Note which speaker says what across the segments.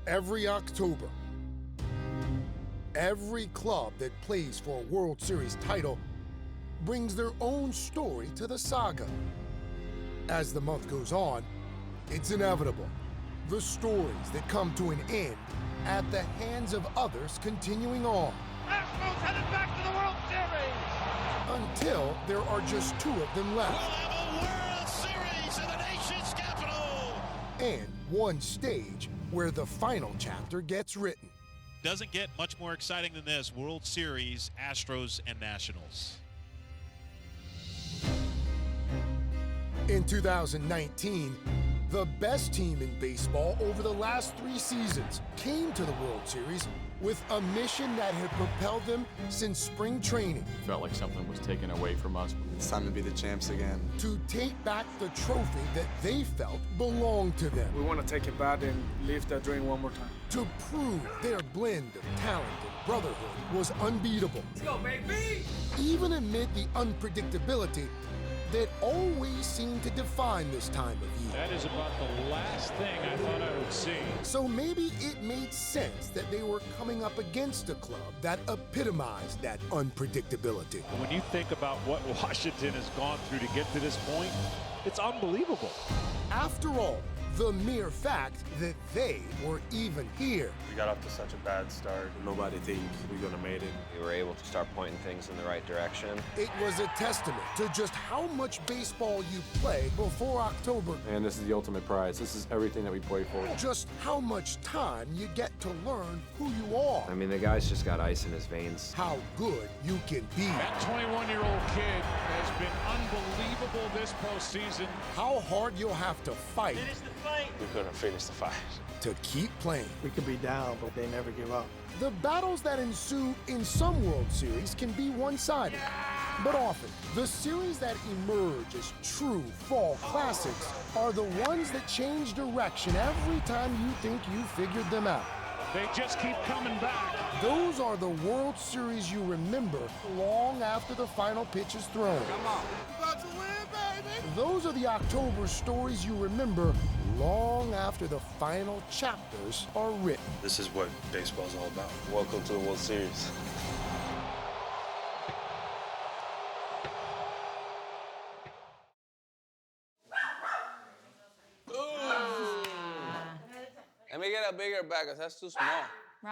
Speaker 1: Every October, every club that plays for a World Series title brings their own story to the saga. As the month goes on, it's inevitable. The stories that come to an end at the hands of others continuing on.
Speaker 2: Astros headed back to the World Series!
Speaker 1: Until there are just two of them left.
Speaker 3: We'll have a World Series in the nation's capital!
Speaker 1: And one stage where the final chapter gets written.
Speaker 4: Doesn't get much more exciting than this. World Series, Astros and Nationals.
Speaker 1: In 2019, the best team in baseball over the last 3 seasons came to the World Series with a mission that had propelled them since spring training.
Speaker 5: Felt like something was taken away from us.
Speaker 6: It's time to be the champs again.
Speaker 1: To take back the trophy that they felt belonged to them.
Speaker 7: We want to take it back and live that dream one more time.
Speaker 1: To prove their blend of talent and brotherhood was unbeatable.
Speaker 2: Let's go, baby!
Speaker 1: Even amid the unpredictability that always seemed to define this time of year.
Speaker 8: That is about the last thing I thought I would see.
Speaker 1: So maybe it made sense that they were coming up against a club that epitomized that unpredictability.
Speaker 8: When you think about what Washington has gone through to get to this point, it's unbelievable.
Speaker 1: After all, the mere fact that they were even here.
Speaker 9: We got off to such a bad start.
Speaker 6: Nobody thinks we're gonna make it.
Speaker 10: We were able to start pointing things in the right direction.
Speaker 1: It was a testament to just how much baseball you play before October.
Speaker 5: And this is the ultimate prize. This is everything that we play for.
Speaker 1: Just how much time you get to learn who you are.
Speaker 10: I mean, the guy's just got ice in his veins.
Speaker 1: How good you can be.
Speaker 8: That 21-year-old kid has been unbelievable this postseason.
Speaker 1: How hard you'll have to fight.
Speaker 2: Finish the fight!
Speaker 9: We couldn't finish the fight.
Speaker 1: To keep playing.
Speaker 7: We could be down, but they never give up.
Speaker 1: The battles that ensue in some World Series can be one-sided. But often, the series that emerge as true fall classics are the ones that change direction every time you think you figured them out.
Speaker 8: They just keep coming back.
Speaker 1: Those are the World Series you remember long after the final pitch is thrown.
Speaker 2: Come on. We're about to win, baby!
Speaker 1: Those are the October stories you remember long after the final chapters are written.
Speaker 9: This is what baseball's all about. Welcome to the World Series.
Speaker 11: Let me get a bigger bat, because that's too small.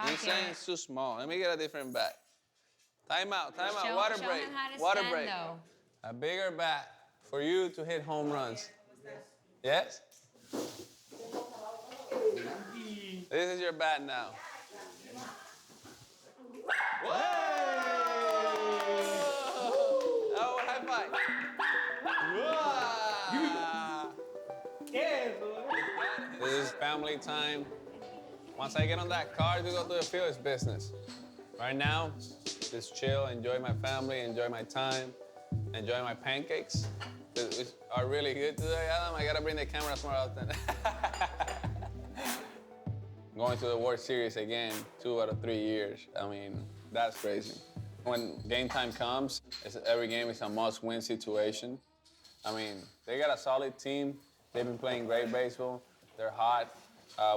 Speaker 11: You're saying it's too small. Let me get a different bat. Time out, water break. Water break. A bigger bat for you to hit home runs. Yes? This is your bat now. Whoa! Oh, high five. Whoa! This is family time. Once I get on that car to go to the field, it's business. Right now, just chill, enjoy my family, enjoy my time, enjoy my pancakes. They are really good today, Adam. I gotta bring the cameras more often. Going to the World Series again, 2 out of 3 years. I mean, that's crazy. When game time comes, every game is a must-win situation. I mean, they got a solid team. They've been playing great baseball. They're hot,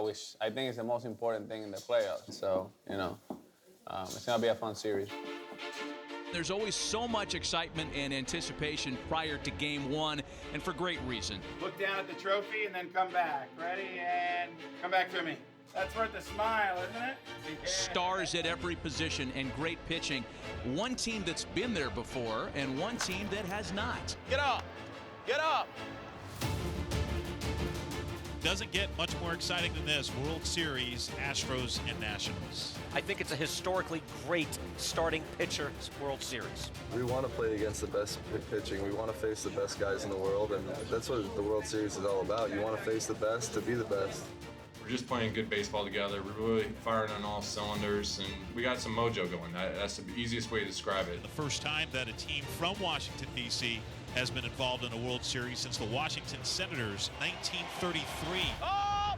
Speaker 11: which I think is the most important thing in the playoffs. So, you know, it's gonna be a fun series.
Speaker 12: There's always so much excitement and anticipation prior to game 1, and for great reason.
Speaker 13: Look down at the trophy and then come back. Ready? And come back to me. That's worth a smile, isn't it? Yeah.
Speaker 12: Stars at every position and great pitching. One team that's been there before and one team that has not.
Speaker 11: Get up! Get up!
Speaker 4: Doesn't get much more exciting than this. World Series, Astros and Nationals.
Speaker 14: I think it's a historically great starting pitcher's World Series.
Speaker 15: We want to play against the best pitching. We want to face the best guys in the world, and that's what the World Series is all about. You want to face the best to be the best.
Speaker 5: We're just playing good baseball together. We're really firing on all cylinders, and we got some mojo going. That's the easiest way to describe it.
Speaker 4: The first time that a team from Washington, D.C. has been involved in a World Series since the Washington Senators, 1933.
Speaker 11: Oh!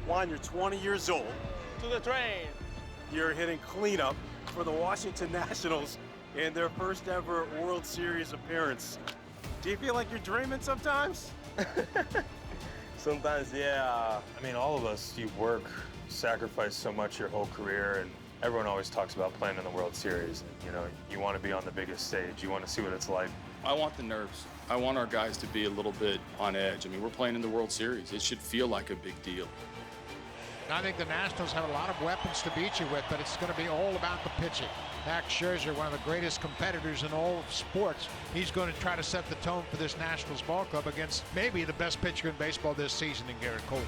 Speaker 13: Juan, you're 20 years old.
Speaker 11: To the train.
Speaker 13: You're hitting cleanup for the Washington Nationals in their first ever World Series appearance. Do you feel like you're dreaming sometimes?
Speaker 9: Sometimes, yeah.
Speaker 6: I mean, all of us, you work, sacrifice so much your whole career, and everyone always talks about playing in the World Series. You know, you want to be on the biggest stage. You want to see what it's like.
Speaker 16: I want the nerves. I want our guys to be a little bit on edge. I mean, we're playing in the World Series. It should feel like a big deal.
Speaker 2: I think the Nationals have a lot of weapons to beat you with, but it's going to be all about the pitching. Max Scherzer, one of the greatest competitors in all of sports, he's going to try to set the tone for this Nationals ball club against maybe the best pitcher in baseball this season in Garrett Cole.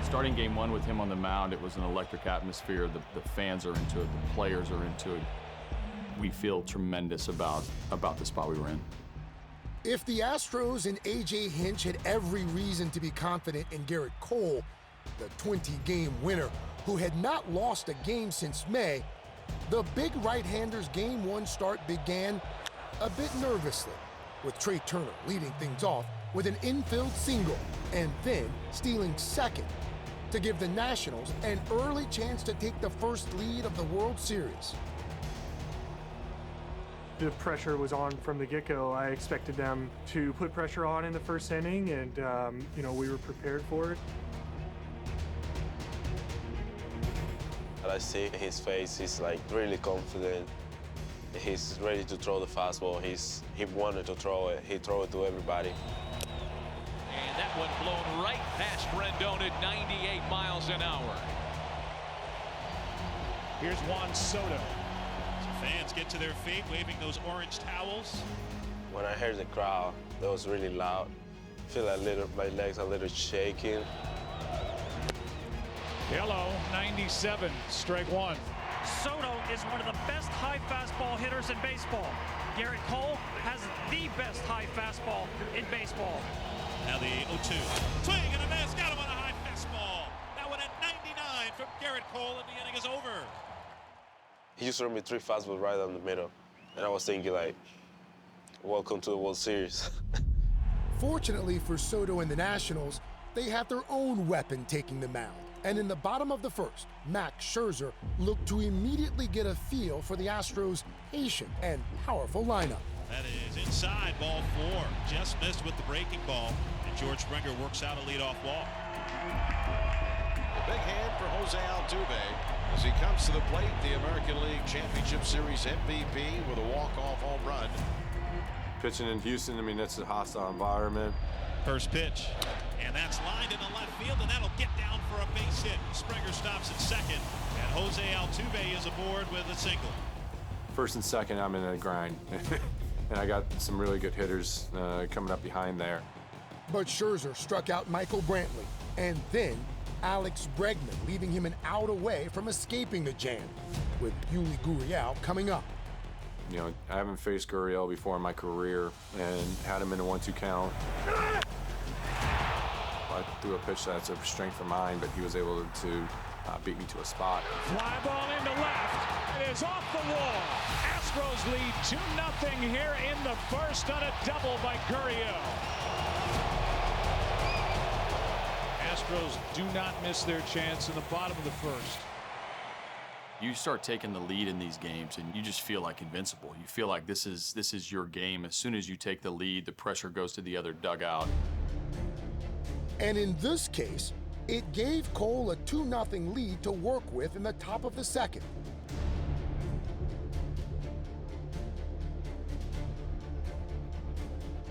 Speaker 16: Starting game one with him on the mound, it was an electric atmosphere. The fans are into it, the players are into it. We feel tremendous about the spot we were in.
Speaker 1: If the Astros and A.J. Hinch had every reason to be confident in Garrett Cole, the 20-game winner who had not lost a game since May, the big right-hander's Game 1 start began a bit nervously, with Trey Turner leading things off with an infield single and then stealing second to give the Nationals an early chance to take the first lead of the World Series.
Speaker 17: The pressure was on from the get-go. I expected them to put pressure on in the first inning, and we were prepared for it.
Speaker 9: I see his face, he's like really confident. He's ready to throw the fastball. He wanted to throw it. He threw it to everybody.
Speaker 12: And that one blown right past Rendon at 98 miles an hour.
Speaker 8: Here's Juan Soto.
Speaker 4: So fans get to their feet, waving those orange towels.
Speaker 9: When I heard the crowd, that was really loud. I feel my legs a little shaking.
Speaker 8: Hello, 97, strike one.
Speaker 14: Soto is one of the best high fastball hitters in baseball. Garrett Cole has the best high fastball in baseball.
Speaker 4: Now the 0-2. Swing and a miss. Got him on a high fastball. That one at 99 from Garrett Cole, and the inning is over.
Speaker 9: He just threw me 3 fastballs right down the middle. And I was thinking, like, welcome to the World Series.
Speaker 1: Fortunately for Soto and the Nationals, they have their own weapon taking the mound. And in the bottom of the first, Max Scherzer looked to immediately get a feel for the Astros' patient and powerful lineup.
Speaker 4: That is inside, ball 4. Just missed with the breaking ball, and George Springer works out a leadoff walk.
Speaker 3: A big hand for Jose Altuve as he comes to the plate, the American League Championship Series MVP with a walk-off home run.
Speaker 6: Pitching in Houston, I mean, it's a hostile environment.
Speaker 4: First pitch, and that's lined into left field, and that'll get down for a base hit. Springer stops at second, and Jose Altuve is aboard with a single.
Speaker 6: First and second, I'm in a grind. And I got some really good hitters coming up behind there.
Speaker 1: But Scherzer struck out Michael Brantley, and then Alex Bregman, leaving him an out away from escaping the jam, with Yuli Gurriel coming up.
Speaker 6: You know, I haven't faced Gurriel before in my career and had him in a 1-2 count. I threw a pitch that's a strength of mine, but he was able to beat me to a spot.
Speaker 8: Fly ball into left. It is off the wall. Astros lead 2-0 here in the first on a double by Gurriel. Astros do not miss their chance in the bottom of the first.
Speaker 16: You start taking the lead in these games, and you just feel like invincible. You feel like this is your game. As soon as you take the lead, the pressure goes to the other dugout.
Speaker 1: And in this case, it gave Cole a 2-0 lead to work with in the top of the second.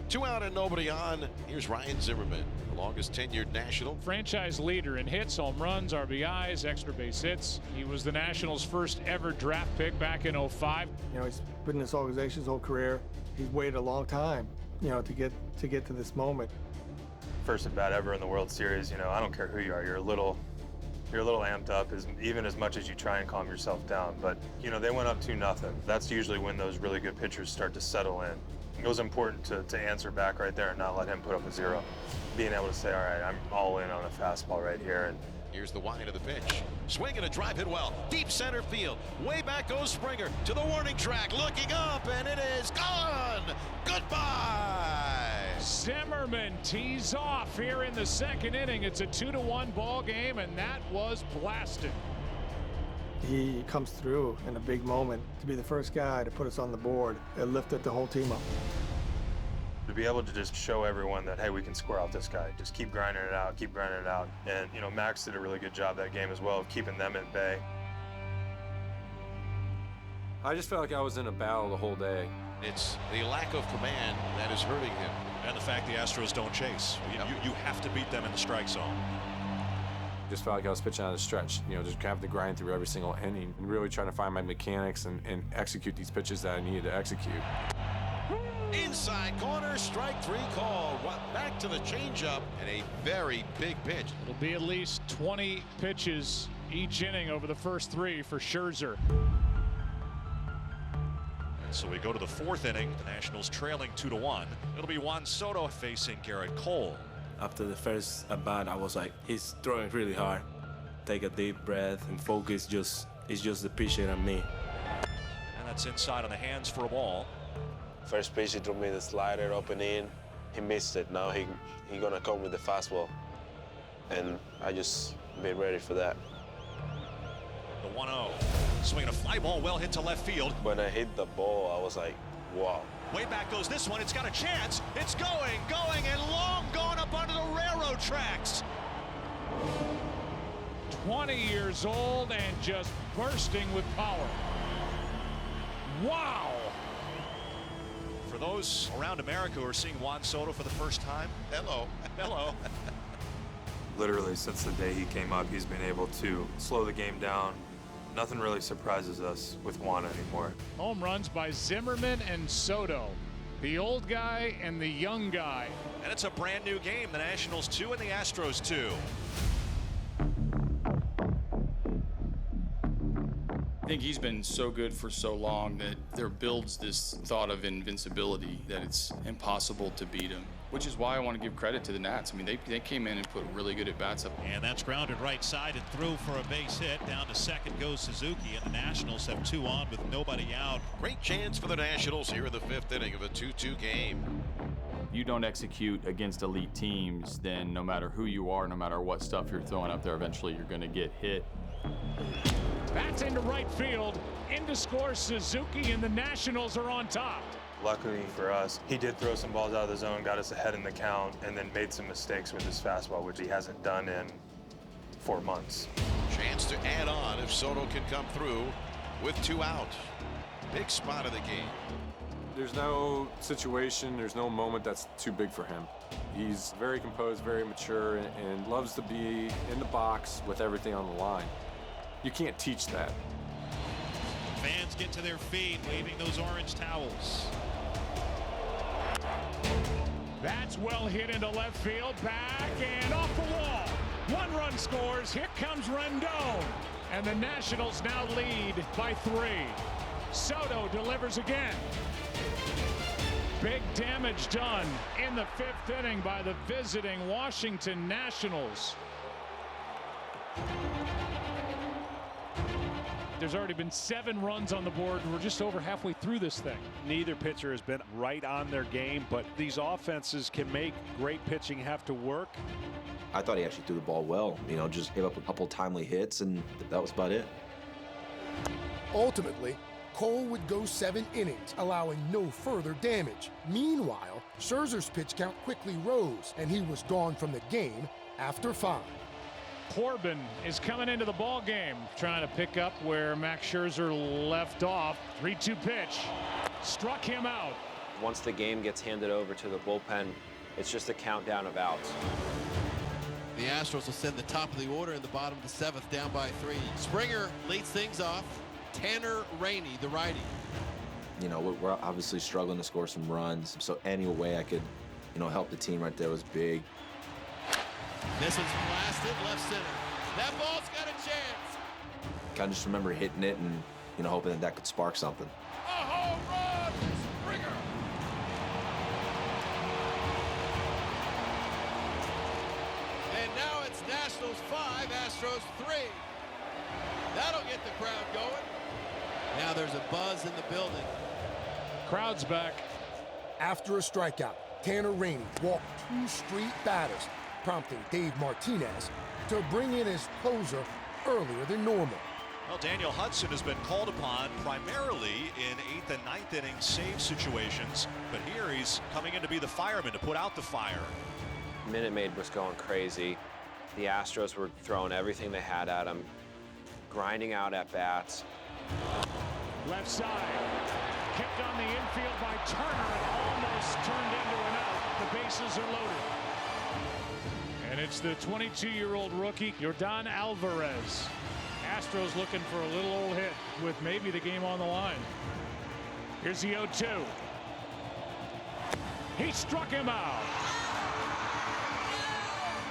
Speaker 3: Two out and nobody on. Here's Ryan Zimmerman, the longest tenured National.
Speaker 8: Franchise leader in hits, home runs, RBIs, extra base hits. He was the Nationals' first ever draft pick back in 05.
Speaker 7: You know, he's been in this organization his whole career. He's waited a long time, you know, to get to this moment.
Speaker 6: First at bat ever in the World Series. You know, I don't care who you are. You're a little amped up, even as much as you try and calm yourself down. But you know, they went up 2-0. That's usually when those really good pitchers start to settle in. It was important to answer back right there and not let him put up a 0. Being able to say, all right, I'm all in on a fastball right here, and
Speaker 3: Here's the wind of the pitch. Swing and a drive hit well. Deep center field. Way back goes Springer to the warning track. Looking up, and it is gone. Goodbye.
Speaker 8: Zimmerman tees off here in the second inning. It's a 2-1 ball game, and that was blasted.
Speaker 7: He comes through in a big moment to be the first guy to put us on the board. It lifted the whole team up.
Speaker 6: To be able to just show everyone that, hey, we can score out this guy. Just keep grinding it out, keep grinding it out. And, you know, Max did a really good job that game as well of keeping them at bay.
Speaker 18: I just felt like I was in a battle the whole day.
Speaker 3: It's the lack of command that is hurting him.
Speaker 4: And the fact the Astros don't chase. You have to beat them in the strike zone.
Speaker 18: Just felt like I was pitching out of stretch, you know, just having to grind through every single inning and really trying to find my mechanics and execute these pitches that I needed to execute.
Speaker 3: Inside corner, strike 3 call. Back to the changeup, and a very big pitch.
Speaker 8: It'll be at least 20 pitches each inning over the first 3 for Scherzer.
Speaker 4: So we go to the 4th inning. The Nationals trailing 2-1. It'll be Juan Soto facing Garrett Cole.
Speaker 19: After the first at-bat, I was like, he's throwing really hard. Take a deep breath and focus. It's just the pitcher and me.
Speaker 4: And that's inside on the hands for a ball.
Speaker 9: First pitch, he threw me the slider up and in. He missed it. Now he gonna come with the fastball. And I just be ready for that.
Speaker 4: The 1-0. Swinging a fly ball well hit to left field.
Speaker 9: When I hit the ball, I was like, wow.
Speaker 4: Way back goes this one. It's got a chance. It's going, and long gone up onto the railroad tracks.
Speaker 8: 20 years old and just bursting with power. Wow.
Speaker 4: For those around America who are seeing Juan Soto for the first time,
Speaker 3: hello.
Speaker 4: Hello.
Speaker 6: Literally, since the day he came up, he's been able to slow the game down. Nothing really surprises us with Juan anymore.
Speaker 8: Home runs by Zimmerman and Soto. The old guy and the young guy.
Speaker 4: And it's a brand new game. The Nationals 2 and the Astros 2.
Speaker 16: I think he's been so good for so long that there builds this thought of invincibility, that it's impossible to beat him, which is why I want to give credit to the Nats. I mean, they came in and put really good at-bats up.
Speaker 4: And that's grounded right side and through for a base hit. Down to second goes Suzuki, and the Nationals have 2 on with nobody out.
Speaker 3: Great chance for the Nationals here in the 5th inning of a 2-2 game.
Speaker 16: You don't execute against elite teams, then no matter who you are, no matter what stuff you're throwing up there, eventually you're going to get hit.
Speaker 8: Bats into right field. In to score Suzuki, and the Nationals are on top.
Speaker 6: Luckily for us, he did throw some balls out of the zone, got us ahead in the count, and then made some mistakes with his fastball, which he hasn't done in 4 months.
Speaker 3: Chance to add on if Soto can come through with 2 out. Big spot of the game.
Speaker 18: There's no situation, there's no moment that's too big for him. He's very composed, very mature, and loves to be in the box with everything on the line. You can't teach that.
Speaker 4: Fans get to their feet, waving those orange towels.
Speaker 8: That's well hit into left field, back and off the wall. 1 run scores. Here comes Rendon, and the Nationals now lead by 3. Soto delivers again. Big damage done in the 5th inning by the visiting Washington Nationals. There's already been 7 runs on the board, and we're just over halfway through this thing.
Speaker 20: Neither pitcher has been right on their game, but these offenses can make great pitching have to work.
Speaker 10: I thought he actually threw the ball well, you know, just gave up a couple timely hits, and that was about it.
Speaker 1: Ultimately, Cole would go 7 innings, allowing no further damage. Meanwhile, Scherzer's pitch count quickly rose, and he was gone from the game after 5.
Speaker 8: Corbin is coming into the ball game, trying to pick up where Max Scherzer left off. 3-2 pitch, struck him out.
Speaker 10: Once the game gets handed over to the bullpen, it's just a countdown of outs.
Speaker 21: The Astros will send the top of the order in the bottom of the 7th, down by 3. Springer leads things off. Tanner Rainey, the righty.
Speaker 10: You know, we're obviously struggling to score some runs, so any way I could, you know, help the team right there was big.
Speaker 21: This one's blasted left center. That ball's got a chance.
Speaker 10: Kind of just remember hitting it and, you know, hoping that could spark something.
Speaker 21: A home run, Springer. And now it's Nationals Nationals 5, Astros 3. That'll get the crowd going. Now there's a buzz in the building.
Speaker 8: Crowd's back.
Speaker 1: After a strikeout, Tanner Rainey walked 2 straight batters, prompting Dave Martinez to bring in his closer earlier than normal.
Speaker 15: Well, Daniel Hudson has been called upon primarily in 8th and 9th inning save situations, but here he's coming in to be the fireman, to put out the fire.
Speaker 22: Minute Maid was going crazy. The Astros were throwing everything they had at him, grinding out at bats.
Speaker 8: Left side, kept on the infield by Turner and almost turned into an out. The bases are loaded. And it's the 22-year-old rookie, Yordan Alvarez. Astros looking for a little old hit with maybe the game on the line. Here's the 0-2. He struck him out.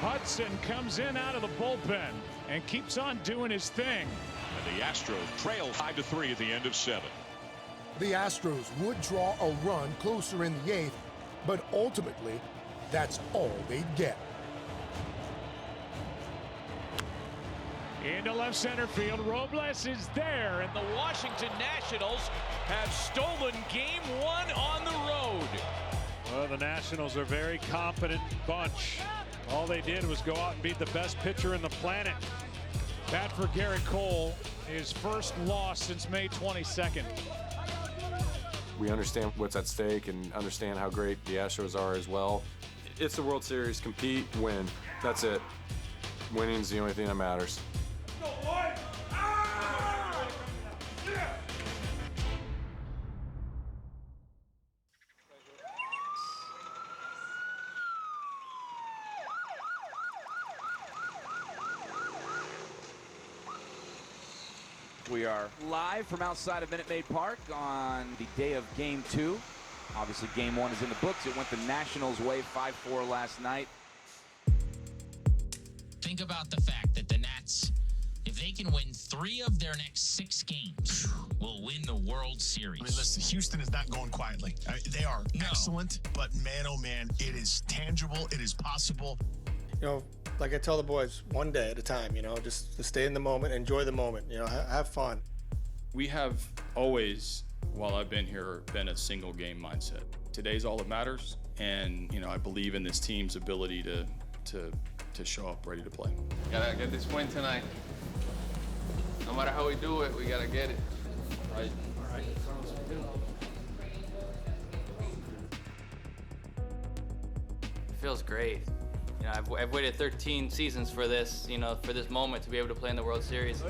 Speaker 8: Hudson comes in out of the bullpen and keeps on doing his thing.
Speaker 23: And the Astros trail 5-3 at the end of 7.
Speaker 1: The Astros would draw a run closer in the 8th, but ultimately, that's all they'd get.
Speaker 8: Into left center field, Robles is there, and the Washington Nationals have stolen Game 1 on the road.
Speaker 20: Well, the Nationals are a very competent bunch. All they did was go out and beat the best pitcher in the planet.
Speaker 8: Bat for Garrett Cole, his first loss since May 22nd.
Speaker 18: We understand what's at stake and understand how great the Astros are as well. It's the World Series. Compete, win. That's it. Winning's the only thing that matters.
Speaker 24: We are live from outside of Minute Maid Park on the day of Game 2. Obviously, Game 1 is in the books. It went the Nationals' way 5-4 last night.
Speaker 25: Think about the fact that the Nats, if they can win 3 of their next 6 games, will win the World Series.
Speaker 26: I mean, listen, Houston is not going quietly. They are excellent, but man, oh man, it is tangible. It is possible.
Speaker 7: You know, like I tell the boys, one day at a time, you know, just to stay in the moment, enjoy the moment, you know, have fun.
Speaker 16: We have always, while I've been here, been a single game mindset. Today's all that matters, and, you know, I believe in this team's ability to show up ready to play.
Speaker 11: Gotta get this win tonight. No matter how we do it, we gotta get it. Right. All right.
Speaker 27: It feels great. You know, I've waited 13 seasons for this, you know, for this moment to be able to play in the World Series.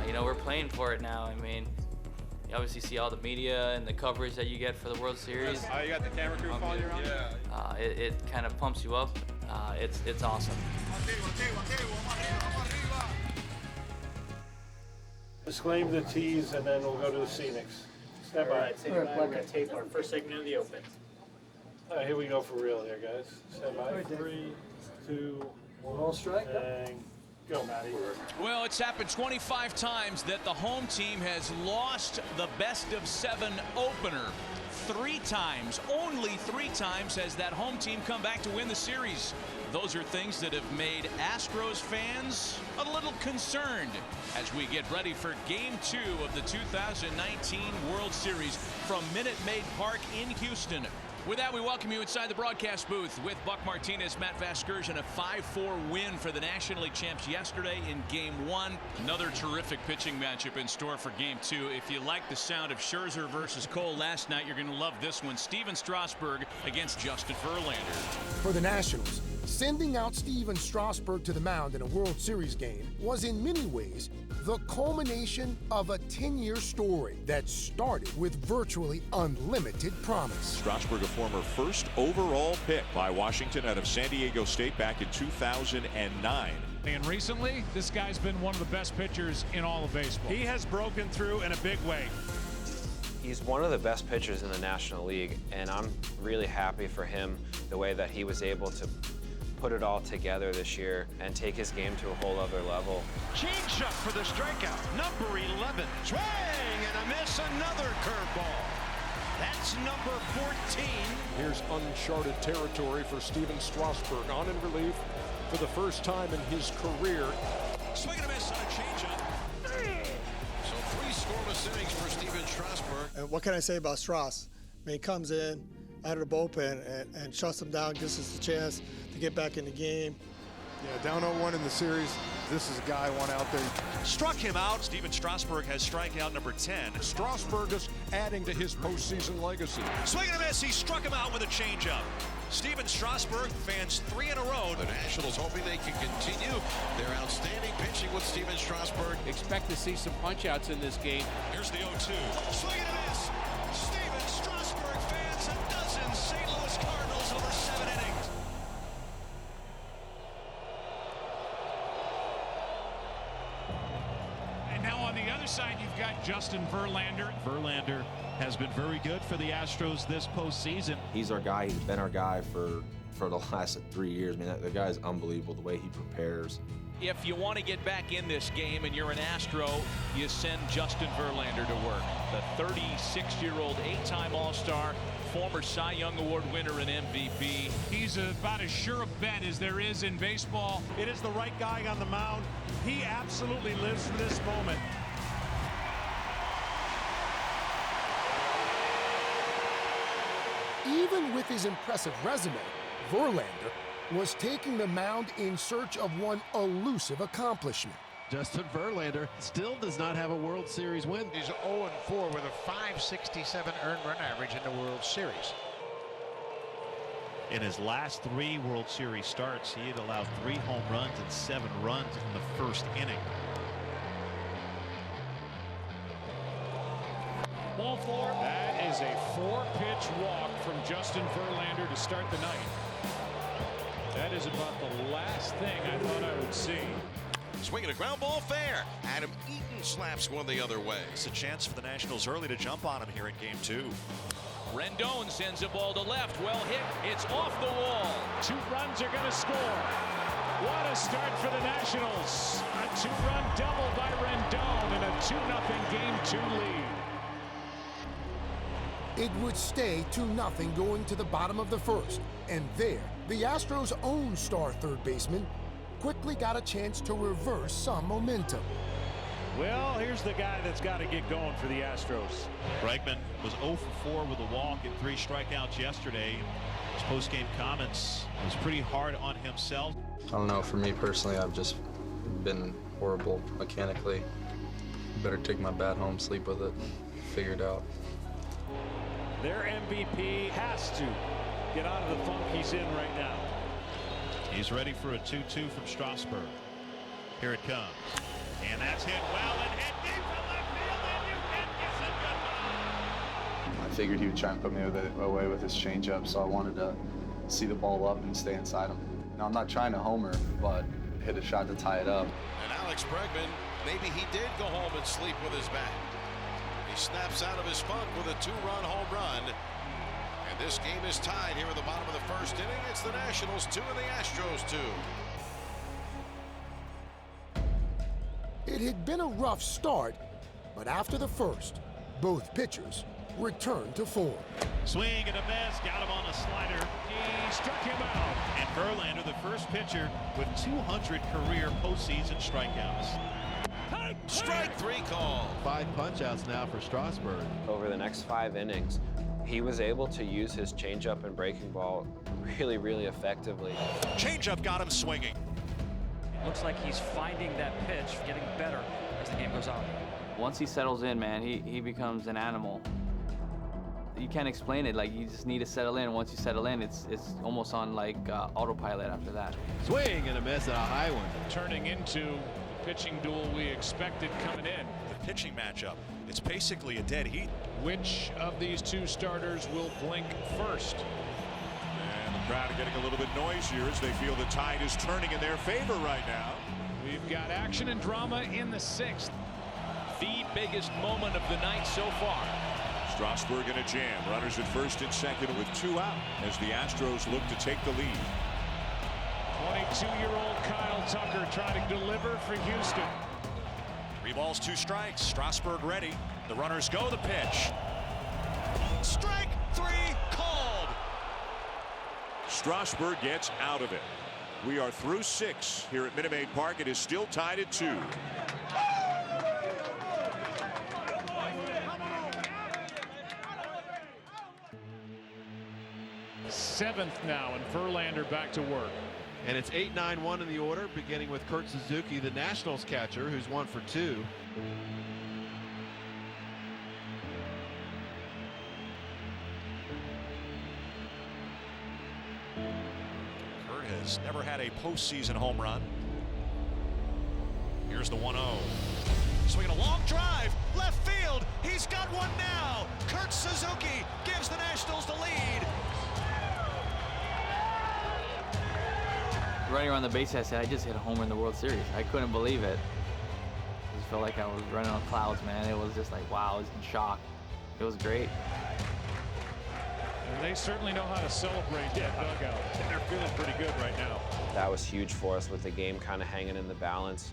Speaker 27: You know, we're playing for it now. I mean, you obviously see all the media and the coverage that you get for the World Series.
Speaker 11: Oh, you got the camera crew following you around?
Speaker 27: Yeah. It kind of pumps you up. It's awesome.
Speaker 20: Disclaim the tees, and then we'll go to the scenics. Stand by.
Speaker 28: All right, we're going to tape our first segment of the Open.
Speaker 20: All right, here we go for real here, guys. Stand by. 3, 2, 1. All strike. And go, Matty.
Speaker 12: Well, it's happened 25 times that the home team has lost the best-of-7 opener. 3 times, only 3 times has that home team come back to win the series. Those are things that have made Astros fans a little concerned as we get ready for Game 2 of the 2019 World Series from Minute Maid Park in Houston. With that, we welcome you inside the broadcast booth with Buck Martinez, Matt Vasgersian, a 5-4 win for the National League champs yesterday in Game 1. Another terrific pitching matchup in store for Game 2. If you like the sound of Scherzer versus Cole last night, you're going to love this one. Steven Strasburg against Justin Verlander.
Speaker 1: For the Nationals, sending out Steven Strasburg to the mound in a World Series game was in many ways the culmination of a 10-year story that started with virtually unlimited promise.
Speaker 23: Strasburg, a former first overall pick by Washington out of San Diego State back in 2009.
Speaker 8: And recently, this guy's been one of the best pitchers in all of baseball.
Speaker 20: He has broken through in a big way.
Speaker 22: He's one of the best pitchers in the National League, and I'm really happy for him the way that he was able to put it all together this year and take his game to a whole other level.
Speaker 15: Change up for the strikeout. Number 11. Swing and a miss. Another curveball. That's number 14.
Speaker 2: Here's uncharted territory for Steven Strasburg on in relief for the first time in his career.
Speaker 15: Swing and a miss on a changeup.
Speaker 3: So 3 scoreless innings for Steven Strasburg.
Speaker 7: And what can I say about Strauss? I mean, he comes in out of the bullpen and shuts him down, gives us a chance to get back in the game.
Speaker 1: Yeah, down 0-1 in the series. This is a guy I want out there.
Speaker 15: Struck him out. Steven Strasburg has strikeout number 10.
Speaker 2: Strasburg is adding to his postseason legacy.
Speaker 15: Swing and a miss. He struck him out with a changeup. Steven Strasburg fans 3 in a row.
Speaker 3: The Nationals hoping they can continue their outstanding pitching with Steven Strasburg.
Speaker 21: Expect to see some punch-outs in this game.
Speaker 15: Here's the 0-2. Swing and a miss. Steven Strasburg fans a dozen St. Louis Cardinals over 7 innings.
Speaker 8: And now on the other side, you've got Justin Verlander. Verlander has been very good for the Astros this postseason.
Speaker 10: He's our guy. He's been our guy for the last 3 years. I mean, the guy's unbelievable, the way he prepares.
Speaker 12: If you want to get back in this game and you're an Astro, you send Justin Verlander to work. The 36-year-old 8-time All-Star, former Cy Young Award winner and MVP.
Speaker 8: He's about as sure a bet as there is in baseball.
Speaker 20: It is the right guy on the mound. He absolutely lives for this moment.
Speaker 1: Even with his impressive resume, Verlander was taking the mound in search of one elusive accomplishment.
Speaker 21: Justin Verlander still does not have a World Series win.
Speaker 26: He's 0-4 with a .567 earned run average in the World Series.
Speaker 15: In his last 3 World Series starts, he had allowed 3 home runs and 7 runs in the first inning.
Speaker 8: Ball 4. That is a 4-pitch walk from Justin Verlander to start the night. That is about the last thing I thought I would see.
Speaker 3: Swinging a ground ball fair. Adam Eaton slaps one the other way.
Speaker 15: It's a chance for the Nationals early to jump on him here in Game 2.
Speaker 12: Rendon sends a ball to left. Well hit. It's off the wall.
Speaker 8: 2 runs are going to score. What a start for the Nationals. A 2-run double by Rendon and a 2-0 Game 2 lead.
Speaker 1: It would stay 2-0 going to the bottom of the first. And there, the Astros' own star third baseman quickly got a chance to reverse some momentum.
Speaker 20: Well, here's the guy that's got to get going for the Astros.
Speaker 15: Bregman was 0-for-4 with a walk and 3 strikeouts yesterday. His post-game comments was pretty hard on himself.
Speaker 5: I don't know, for me personally, I've just been horrible mechanically. Better take my bat home, sleep with it, figure it out.
Speaker 20: Their MVP has to get out of the funk he's in right now.
Speaker 15: He's ready for a 2-2 from Strasburg. Here it comes. And that's hit well and hit deep to left field, and you can't miss it. Goodbye.
Speaker 6: I figured he would try and put me away with his changeup, so I wanted to see the ball up and stay inside him. Now, I'm not trying to homer, but hit a shot to tie it up.
Speaker 3: And Alex Bregman, maybe he did go home and sleep with his bat. He snaps out of his funk with a 2-run home run. And this game is tied here at the bottom of the first inning. It's the Nationals 2 and the Astros 2.
Speaker 1: It had been a rough start, but after the first, both pitchers returned to form.
Speaker 15: Swing and a miss, got him on a slider.
Speaker 8: He struck him out.
Speaker 15: And Verlander, the first pitcher with 200 career postseason strikeouts.
Speaker 3: Strike 3 call.
Speaker 21: 5 punch-outs now for Strasburg.
Speaker 22: Over the next 5 innings, he was able to use his changeup and breaking ball really, really effectively.
Speaker 15: Changeup got him swinging.
Speaker 28: Looks like he's finding that pitch, getting better as the game goes on.
Speaker 27: Once he settles in, man, he becomes an animal. You can't explain it. Like, you just need to settle in. Once you settle in, it's almost on like autopilot after that.
Speaker 21: Swing and a miss and a high one.
Speaker 8: Turning into the pitching duel we expected coming in.
Speaker 15: The pitching matchup, it's basically a dead heat.
Speaker 8: Which of these 2 starters will blink first?
Speaker 23: And the crowd getting a little bit noisier as they feel the tide is turning in their favor right now.
Speaker 8: We've got action and drama in the 6th.
Speaker 12: The biggest moment of the night so far.
Speaker 23: Strasburg in a jam. Runners at first and second with 2 out as the Astros look to take the lead.
Speaker 8: 22-year-old Kyle Tucker trying to deliver for Houston.
Speaker 15: 3 balls, 2 strikes. Strasburg ready. The runners go. The pitch.
Speaker 23: Strike three called. Strasburg gets out of it. We are through 6 here at Minute Maid Park. It is still tied at 2.
Speaker 8: Seventh now, and Verlander back to work.
Speaker 21: And it's 8-9-1 in the order, beginning with Kurt Suzuki, the Nationals catcher, who's 1 for 2.
Speaker 23: Kurt has never had a postseason home run. Here's the 1-0. Swinging a long drive, left field. He's got one now. Kurt Suzuki gives the Nationals the lead.
Speaker 27: Running around the base, I said, I just hit a homer in the World Series. I couldn't believe it. I just felt like I was running on clouds, man. It was just like, wow, I was in shock. It was great.
Speaker 8: And they certainly know how to celebrate that dugout. And they're feeling pretty good right now.
Speaker 22: That was huge for us with the game kind of hanging in the balance.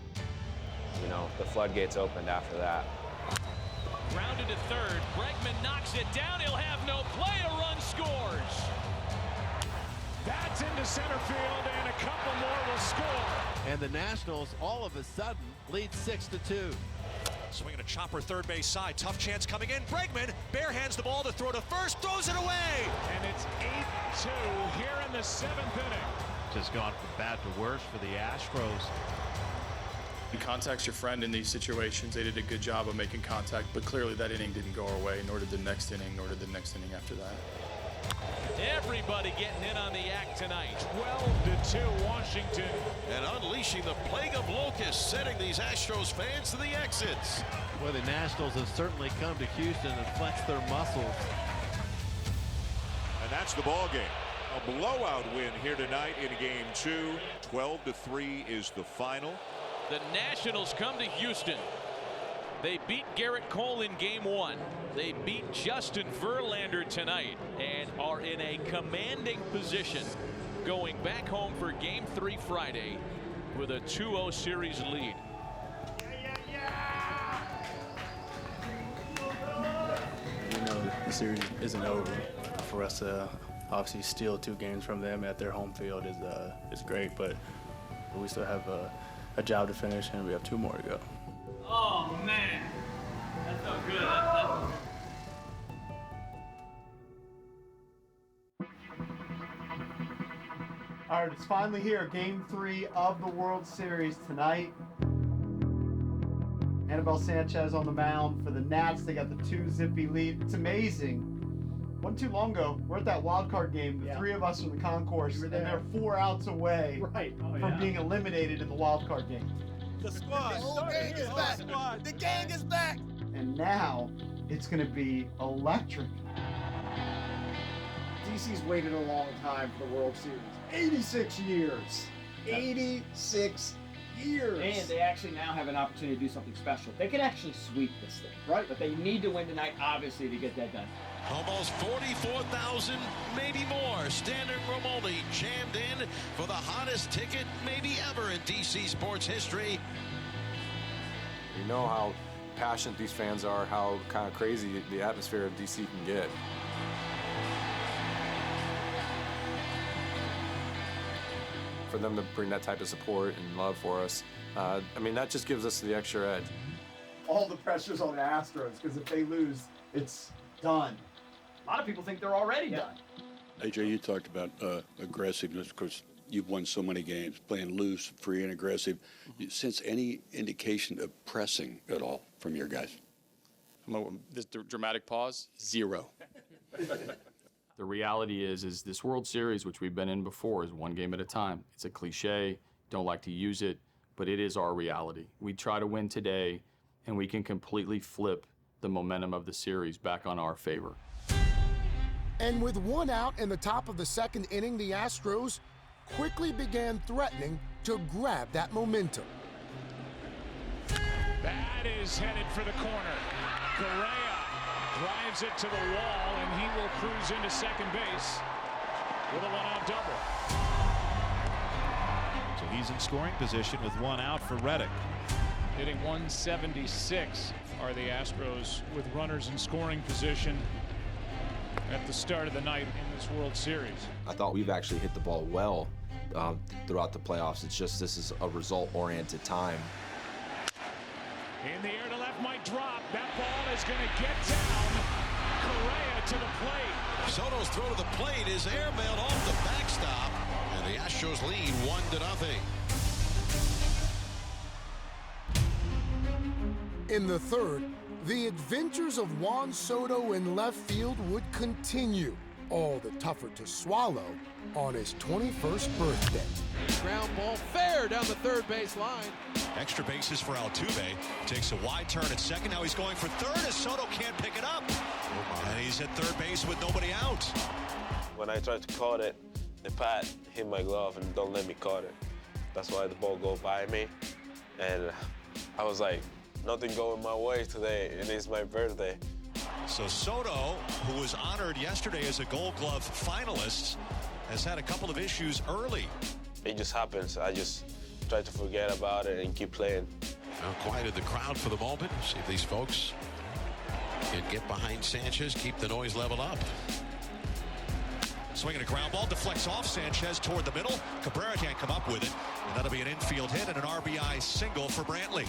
Speaker 22: You know, the floodgates opened after that.
Speaker 12: Grounded to third. Bregman knocks it down. He'll have no play. A run scores.
Speaker 8: That's into center field, and a couple more will score.
Speaker 21: And the Nationals, all of a sudden, lead 6-2.
Speaker 23: Swinging a chopper third base side. Tough chance coming in. Bregman barehands the ball to throw to first. Throws it away.
Speaker 8: And it's 8-2 here in the 7th inning.
Speaker 15: Just gone from bad to worse for the Astros.
Speaker 16: You contact your friend in these situations. They did a good job of making contact, but clearly that inning didn't go our way, nor did the next inning, nor did the next inning after that.
Speaker 12: Everybody getting in on the act tonight.
Speaker 8: 12-2 Washington.
Speaker 3: And unleashing the plague of locusts, sending these Astros fans to the exits.
Speaker 21: Well, the Nationals have certainly come to Houston and flexed their muscles.
Speaker 23: And that's the ball game. A blowout win here tonight in game 2. 12-3 is the final.
Speaker 12: The Nationals come to Houston. They beat Garrett Cole in game 1. They beat Justin Verlander tonight and are in a commanding position going back home for game 3 Friday with a 2-0 series lead.
Speaker 4: We know the series isn't over. For us to obviously steal 2 games from them at their home field is great, but we still have a job to finish, and we have 2 more to go.
Speaker 27: Oh, man. That felt good.
Speaker 9: All right, it's finally here. Game 3 of the World Series tonight. Anibal Sanchez on the mound for the Nats. They got the 2-0 lead. It's amazing. Wasn't too long ago, we're at that wild card game. The 3 of us from the concourse, and they're 4 outs away from being eliminated in the wild card game.
Speaker 21: The squad.
Speaker 9: The whole gang is back. The gang is back. And now it's going to be electric. DC's waited a long time for the World Series. 86 years. 86 years.
Speaker 13: And they actually now have an opportunity to do something special. They can actually sweep this thing.
Speaker 9: Right.
Speaker 13: But they need to win tonight, obviously, to get that done.
Speaker 3: Almost 44,000, maybe more. Standing room only, jammed in for the hottest ticket maybe ever in DC sports history.
Speaker 14: You know how passionate these fans are, how kind of crazy the atmosphere of DC can get. For them to bring that type of support and love for us, I mean, that just gives us the extra edge.
Speaker 9: All the pressure's on the Astros, because if they lose, it's done.
Speaker 13: A lot of people think they're already done.
Speaker 17: AJ, you talked about aggressiveness because you've won so many games, playing loose, free, and aggressive. You sense any indication of pressing at all from your guys?
Speaker 16: This dramatic pause, 0. The reality is this World Series, which we've been in before, is 1 game at a time. It's a cliche, don't like to use it, but it is our reality. We try to win today, and we can completely flip the momentum of the series back on our favor.
Speaker 1: And with 1 out in the top of the 2nd inning, the Astros quickly began threatening to grab that momentum.
Speaker 8: That is headed for the corner. Correa drives it to the wall, and he will cruise into second base with a 1-out double.
Speaker 15: So he's in scoring position with 1 out for Reddick.
Speaker 8: Hitting 176 are the Astros with runners in scoring position. at the start of the night in this World Series.
Speaker 2: I thought we've actually hit the ball well throughout the playoffs. It's just this is a result-oriented time.
Speaker 8: In the air to left, might drop. That ball is going to get down. Correa to the plate.
Speaker 3: Soto's throw to the plate is airmailed off the backstop, and the Astros lead 1-0.
Speaker 1: In the third, the adventures of Juan Soto in left field would continue, all the tougher to swallow on his 21st birthday.
Speaker 21: Ground ball fair down the third base line.
Speaker 23: Extra bases for Altuve. Takes a wide turn at second. Now he's going for third as Soto can't pick it up. And he's at third base with nobody out.
Speaker 7: When I tried to caught it, the pad hit my glove and don't let me caught it. That's why the ball go by me. And I was like, nothing going my way today, and it's my birthday.
Speaker 23: So Soto, who was honored yesterday as a Gold Glove finalist, has had a couple of issues early.
Speaker 7: It just happens. I just try to forget about it and keep playing.
Speaker 3: Now quieted the crowd for the moment. See if these folks can get behind Sanchez, keep the noise level up.
Speaker 23: Swinging a ground ball, deflects off Sanchez toward the middle. Cabrera can't come up with it, and that'll be an infield hit and an RBI single for Brantley.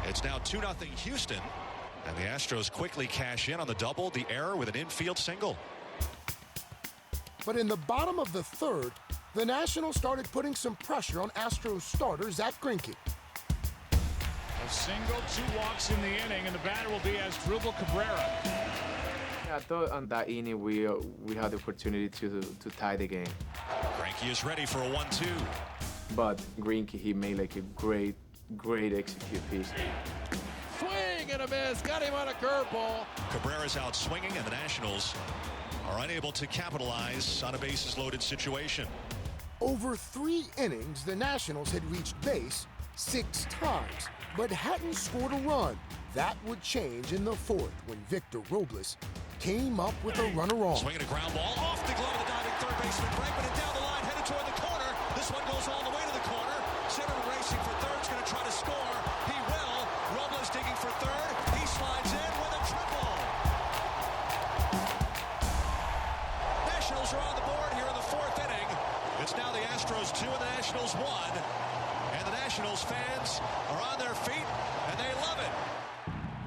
Speaker 23: It's now 2-0 Houston, and the Astros quickly cash in on the double, the error with an infield single.
Speaker 1: But in the bottom of the third, the Nationals started putting some pressure on Astros starter Zack Greinke.
Speaker 8: A single, 2 walks in the inning, and the batter will be Asdrubal Cabrera.
Speaker 10: I thought on that inning we had the opportunity to tie the game.
Speaker 23: Greinke is ready for a 1-2.
Speaker 10: But Greinke, he made like a great execute piece.
Speaker 21: Swing and a miss. Got him on a curveball.
Speaker 23: Cabrera's out swinging, and the Nationals are unable to capitalize on a bases-loaded situation.
Speaker 1: Over 3 innings, the Nationals had reached base 6 times, but hadn't scored a run. That would change in the fourth when Victor Robles came up with a runner on.
Speaker 23: Swinging a ground ball off the glove of the diving third baseman Bregman, and down the line, headed toward the corner. This one goes all the way to the corner. Zimmerman racing for third, going to try to score. He will. Robles digging for third. He slides in with a triple. Nationals are on the board here in the fourth inning. It's now the Astros 2 and the Nationals 1. And the Nationals fans are on their feet, and they love it.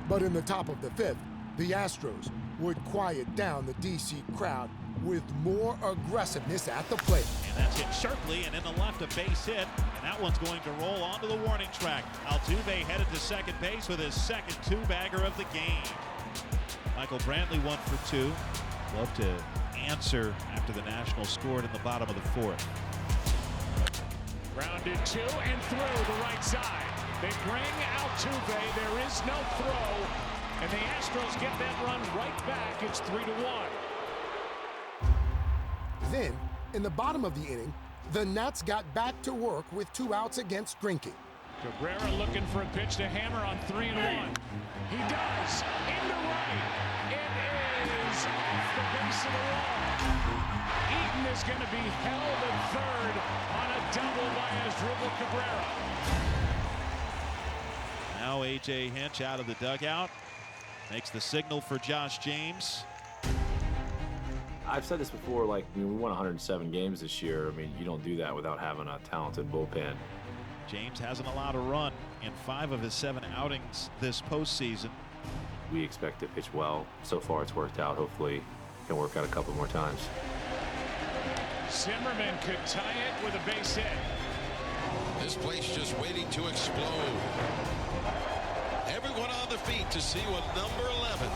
Speaker 1: But in the top of the fifth, the Astros would quiet down the D.C. crowd with more aggressiveness at the plate.
Speaker 15: And that's hit sharply and in the left, a base hit. And that one's going to roll onto the warning track. Altuve headed to second base with his second 2-bagger of the game. Michael Brantley 1 for 2. Love to answer after the Nationals scored in the bottom of the fourth.
Speaker 8: Grounded 2 and through the right side. They bring Altuve. There is no throw. And the Astros get that run right back. It's 3-1.
Speaker 1: Then, in the bottom of the inning, the Nats got back to work with 2 outs against Greinke.
Speaker 8: Cabrera looking for a pitch to hammer on 3-1. He does. Into right. It is off the base of the wall. Eaton is going to be held at third on a double by Asdrubal Cabrera.
Speaker 15: Now A.J. Hinch out of the dugout. Makes the signal for Josh James.
Speaker 11: I've said this before, like, we won 107 games this year. I mean, you don't do that without having a talented bullpen.
Speaker 15: James hasn't allowed a run in 5 of his 7 outings this postseason.
Speaker 11: We expect to pitch well. So far, it's worked out. Hopefully, it can work out a couple more times.
Speaker 8: Zimmerman could tie it with a base hit.
Speaker 3: This place just waiting to explode. Everyone on the feet to see what number 11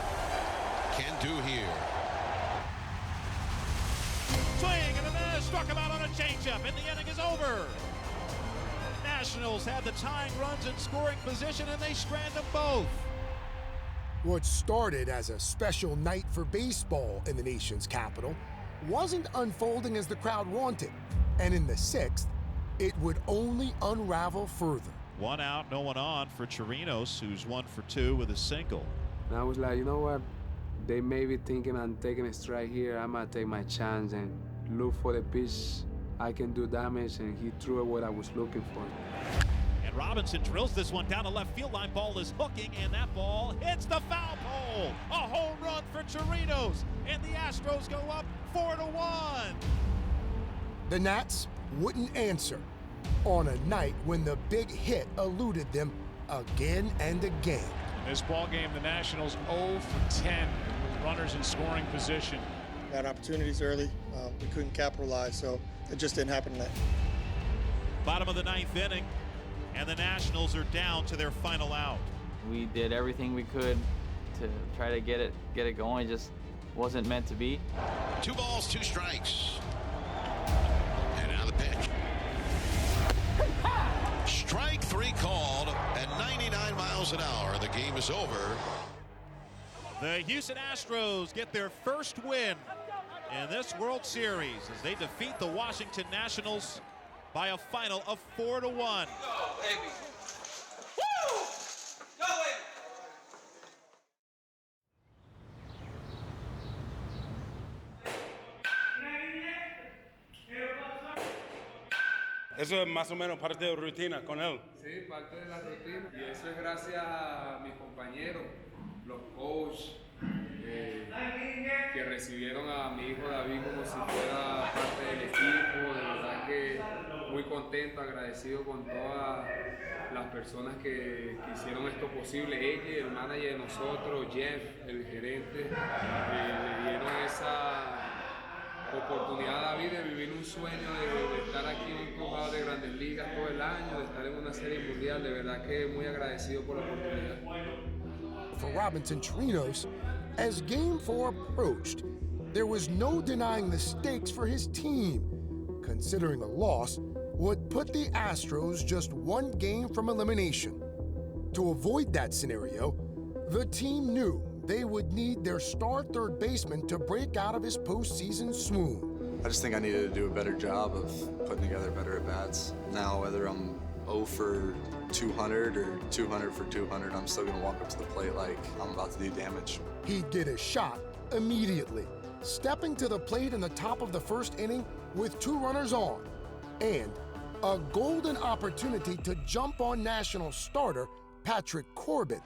Speaker 3: can do here.
Speaker 15: Swing and a miss, struck him out on a changeup, and the inning is over. Nationals had the tying runs in scoring position, and they strand them both.
Speaker 1: What started as a special night for baseball in the nation's capital wasn't unfolding as the crowd wanted, and in the 6th, it would only unravel further.
Speaker 15: 1 out, no one on for Chirinos, who's 1 for 2 with a single.
Speaker 10: And I was like, you know what? They may be thinking I'm taking a strike here. I'm going to take my chance and look for the pitch I can do damage, and he threw it what I was looking for.
Speaker 15: And Robinson drills this one down the left field line. Ball is hooking, and that ball hits the foul pole. hole. A home run for Chirinos, and the Astros go up 4-1.
Speaker 1: The Nats wouldn't answer on a night when the big hit eluded them again and again.
Speaker 8: In this ball game, the Nationals 0 for 10 with runners in scoring position.
Speaker 5: Had opportunities early. We couldn't capitalize, so it just didn't happen tonight.
Speaker 15: Bottom of the 9th inning, and the Nationals are down to their final out.
Speaker 27: We did everything we could to try to get it going. It just wasn't meant to be.
Speaker 3: 2 balls, 2 strikes. And now the pitch. Strike 3 called at 99 miles an hour. The game is over.
Speaker 15: The Houston Astros get their first win in this World Series as they defeat the Washington Nationals by a final of 4-1.
Speaker 6: Go, baby. Woo! Go, baby.
Speaker 18: Eso es más o menos parte de rutina con él.
Speaker 10: Sí, parte de la rutina. Y eso es gracias a mis compañeros, los coaches, que recibieron a mi hijo David como si fuera parte del equipo. De verdad que muy contento, agradecido con todas las personas que hicieron esto posible. Ella, el manager de nosotros, Jeff, el gerente, le dieron esa oportunidad a David de vivir un sueño de estar aquí en un jugador de Grandes Ligas todo el año, de estar en una serie mundial. De verdad que muy agradecido por la oportunidad.
Speaker 1: For Robinson Chirinos, as Game 4 approached, there was no denying the stakes for his team, considering a loss would put the Astros just 1 game from elimination. To avoid that scenario, the team knew they would need their star third baseman to break out of his postseason swoon.
Speaker 19: I just think I needed to do a better job of putting together better at-bats. Now, whether I'm 0 for 200 or 200 for 200, I'm still gonna walk up to the plate like I'm about to do damage.
Speaker 1: He'd get a shot immediately, stepping to the plate in the top of the first inning with 2 runners on, and a golden opportunity to jump on National starter Patrick Corbin.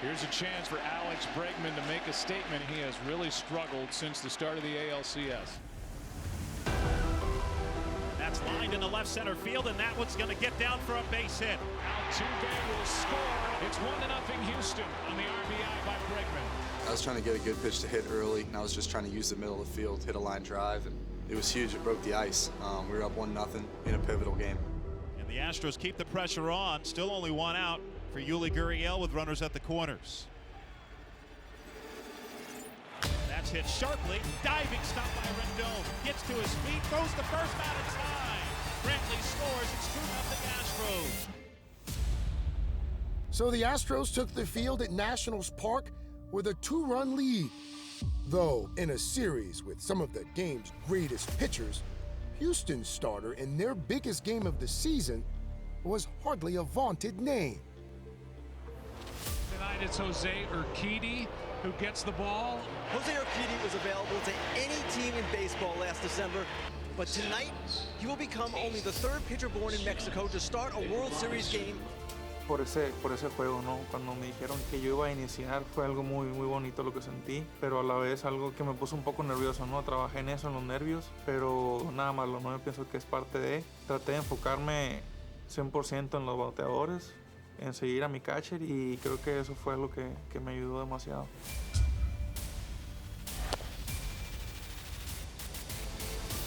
Speaker 8: Here's a chance for Alex Bregman to make a statement. He has really struggled since the start of the ALCS.
Speaker 15: That's lined in the left center field, and that one's going to get down for a base hit.
Speaker 8: Altuve will score. It's 1-0 Houston on the RBI by Bregman.
Speaker 19: I was trying to get a good pitch to hit early, and I was just trying to use the middle of the field, hit a line drive, and it was huge. It broke the ice. We were up 1-0 in a pivotal game.
Speaker 15: And the Astros keep the pressure on. Still only 1 out for Yuli Gurriel with runners at the corners. That's hit sharply. Diving stop by Rendon. Gets to his feet, throws the first out of time. Brantley scores. It's 2-0 Astros.
Speaker 1: So the Astros took the field at Nationals Park with a 2-run lead. Though in a series with some of the game's greatest pitchers, Houston's starter in their biggest game of the season was hardly a vaunted name.
Speaker 8: Tonight it's Jose Urquidy who gets the ball.
Speaker 20: Jose Urquidy was available to any team in baseball last December, but tonight he will become only the 3rd pitcher born in Mexico to start a World Series game.
Speaker 24: Por ese juego, ¿no? Cuando me dijeron que yo iba a iniciar fue algo muy bonito lo que sentí, pero a la vez algo que me puso un poco nervioso, ¿no? Trabajé en eso, en los nervios, pero nada malo, ¿no? Yo pienso que es parte de. Traté de enfocarme 100% en los bateadores, en seguir a mi catcher, y creo que eso fue algo que me ayudó demasiado.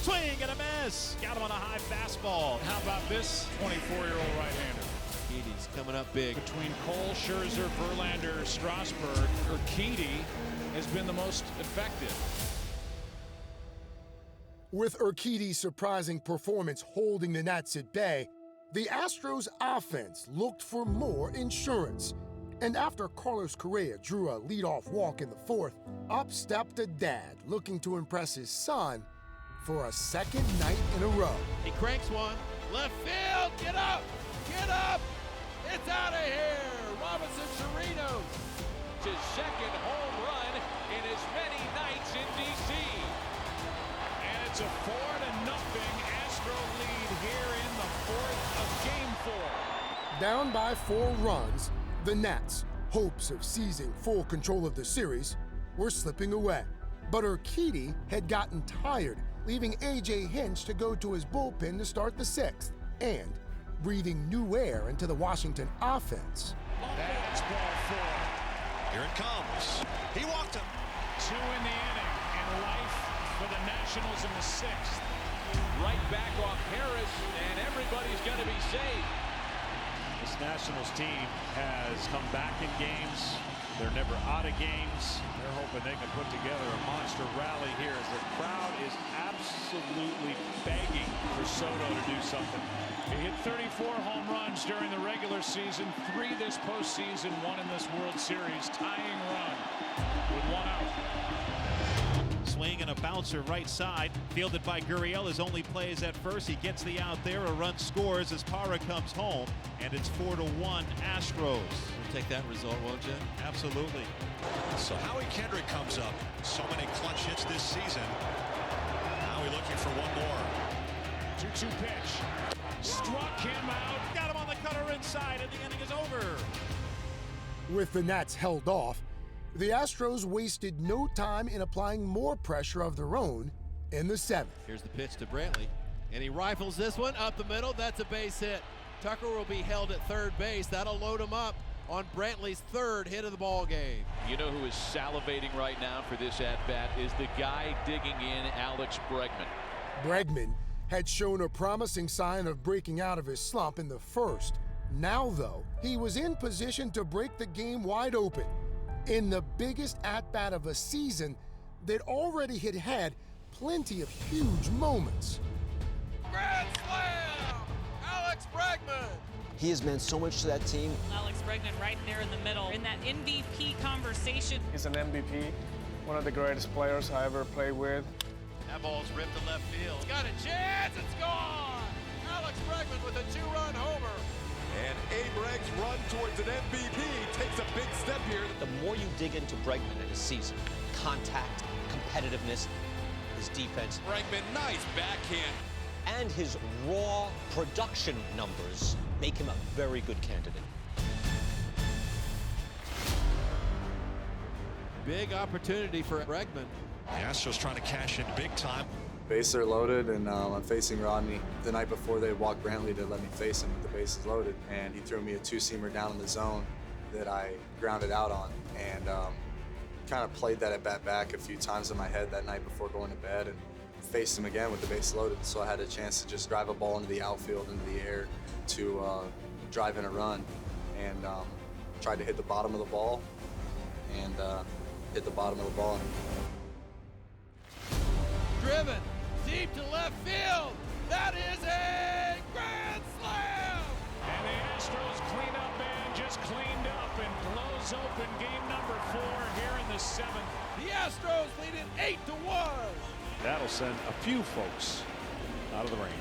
Speaker 15: Swing and a miss. Got him on a high fastball.
Speaker 8: How about this 24-year-old right-hander?
Speaker 21: Urquidy's coming up big.
Speaker 8: Between Cole, Scherzer, Verlander, Strasburg, Urquidy has been the most effective.
Speaker 1: With Urquidy's surprising performance holding the Nats at bay, the Astros offense looked for more insurance. And after Carlos Correa drew a leadoff walk in the 4th, up stepped a dad looking to impress his son for a 2nd night in a row.
Speaker 21: He cranks one. Left field, get up! Get up! It's out of here! Robinson Chirinos.
Speaker 12: His 2nd home run in as many nights in D.C.
Speaker 8: And it's a 4-0 Astro lead here in the 4th of Game 4.
Speaker 1: Down by 4 runs, the Nats Hopes of seizing full control of the series were slipping away. But Urquidy had gotten tired, leaving A.J. Hinch to go to his bullpen to start the sixth, and breathing new air into the Washington offense.
Speaker 23: That's ball 4. Here it comes. He walked him.
Speaker 8: 2 in the inning, and life for the Nationals in the sixth.
Speaker 12: Right back off Harris, and everybody's going to be safe.
Speaker 15: This Nationals team has come back in games. They're never out of games. They're hoping they can put together a monster rally here as the crowd is absolutely begging for Soto to do something.
Speaker 8: He hit 34 home runs during the regular season, 3 this postseason, 1 in this World Series, tying run with 1 out.
Speaker 15: Swing and a bouncer right side, fielded by Gurriel. His only play is at first. He gets the out there. A run scores as Parra comes home, and it's 4-1 Astros.
Speaker 21: You'll take that result, won't you?
Speaker 15: Absolutely.
Speaker 23: So Howie Kendrick comes up. So many clutch hits this season. Howie looking for one more.
Speaker 8: 2-2 pitch. Struck him out.
Speaker 15: Got him on the cutter inside, and the inning is over.
Speaker 1: With the Nats held off, the Astros wasted no time in applying more pressure of their own in the seventh.
Speaker 21: Here's the pitch to Brantley, and he rifles this one up the middle. That's a base hit. Tucker will be held at third base. That'll load him up on Brantley's third hit of the ball game.
Speaker 12: You know who is salivating right now for this at-bat is the guy digging in, Alex Bregman.
Speaker 1: Bregman had shown a promising sign of breaking out of his slump in the first. Now, though, he was in position to break the game wide open in the biggest at-bat of a season that already had had plenty of huge moments.
Speaker 21: Grand slam! Alex Bregman!
Speaker 4: He has meant so much to that team.
Speaker 9: Alex Bregman right there in the middle in that MVP conversation.
Speaker 24: He's an MVP, one of the greatest players I ever played with.
Speaker 21: That ball's ripped to left field. He's got a chance, it's gone! Alex Bregman with a 2-run homer.
Speaker 13: And Abreg's run towards an MVP takes a big step here.
Speaker 4: The more you dig into Bregman in a season, contact, competitiveness, his defense.
Speaker 13: Bregman, nice backhand.
Speaker 4: And his raw production numbers make him a very good candidate.
Speaker 21: Big opportunity for Bregman.
Speaker 23: The Astros trying to cash in big time.
Speaker 19: Bases are loaded, and I'm facing Rodney. The night before, they walked Brantley to let me face him with the bases loaded, and he threw me a 2-seamer down in the zone that I grounded out on, and kind of played that at bat back a few times in my head that night before going to bed, and faced him again with the base loaded. So I had a chance to just drive a ball into the outfield, into the air, to drive in a run, and tried to hit the bottom of the ball, and hit the bottom of the ball.
Speaker 21: Driven deep to left field. That is a grand slam!
Speaker 8: And the Astros cleanup man just cleaned up and blows open game number 4 here in the seventh.
Speaker 21: The Astros lead it 8-1.
Speaker 15: That'll send a few folks out of the rain.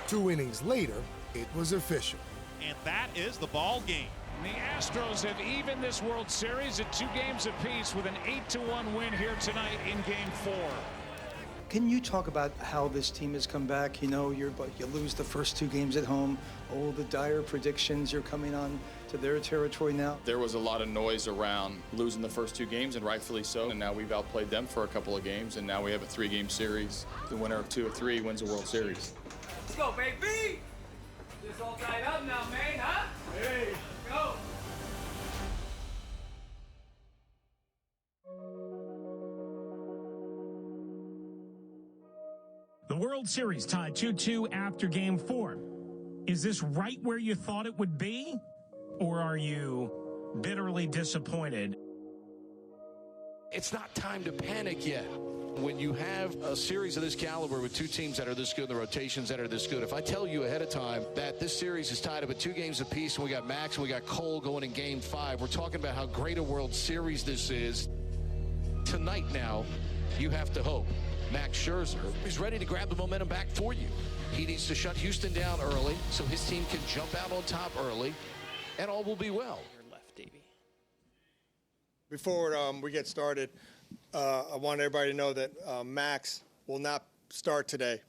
Speaker 1: 2 innings later, it was official.
Speaker 15: And that is the ball game.
Speaker 8: The Astros have evened this World Series at 2 games apiece with an 8-1 win here tonight in Game 4.
Speaker 14: Can you talk about how this team has come back? You know, you lose the first 2 games at home. Oh, the dire predictions, you're coming on to their territory now.
Speaker 16: There was a lot of noise around losing the first 2 games, and rightfully so. And now we've outplayed them for a couple of games, and now we have a 3-game series. The winner of 2 of 3 wins the World Series.
Speaker 6: Let's go, baby! This all tied up now, man, huh? Hey, go!
Speaker 22: The World Series tied 2-2 after Game 4. Is this right where you thought it would be? Or are you bitterly disappointed?
Speaker 23: It's not time to panic yet. When you have a series of this caliber with 2 teams that are this good, the rotations that are this good, if I tell you ahead of time that this series is tied up at 2 games apiece, and we got Max and we got Cole going in Game 5, we're talking about how great a World Series this is. Tonight now, you have to hope Max Scherzer is ready to grab the momentum back for you. He needs to shut Houston down early so his team can jump out on top early, and all will be well.
Speaker 5: Before we get started, I want everybody to know that Max will not start today.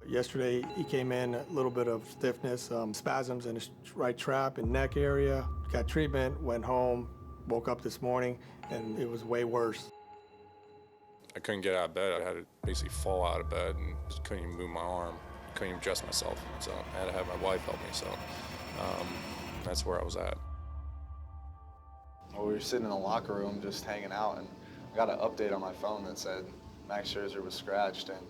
Speaker 5: Yesterday, he came in a little bit of stiffness, spasms in his right trap and neck area. Got treatment, went home, woke up this morning, and it was way worse.
Speaker 2: I couldn't get out of bed. I had to basically fall out of bed and just couldn't even move my arm. Couldn't even dress myself. So I had to have my wife help me. So that's where I was at.
Speaker 19: Well, we were sitting in the locker room just hanging out, and I got an update on my phone that said Max Scherzer was scratched. And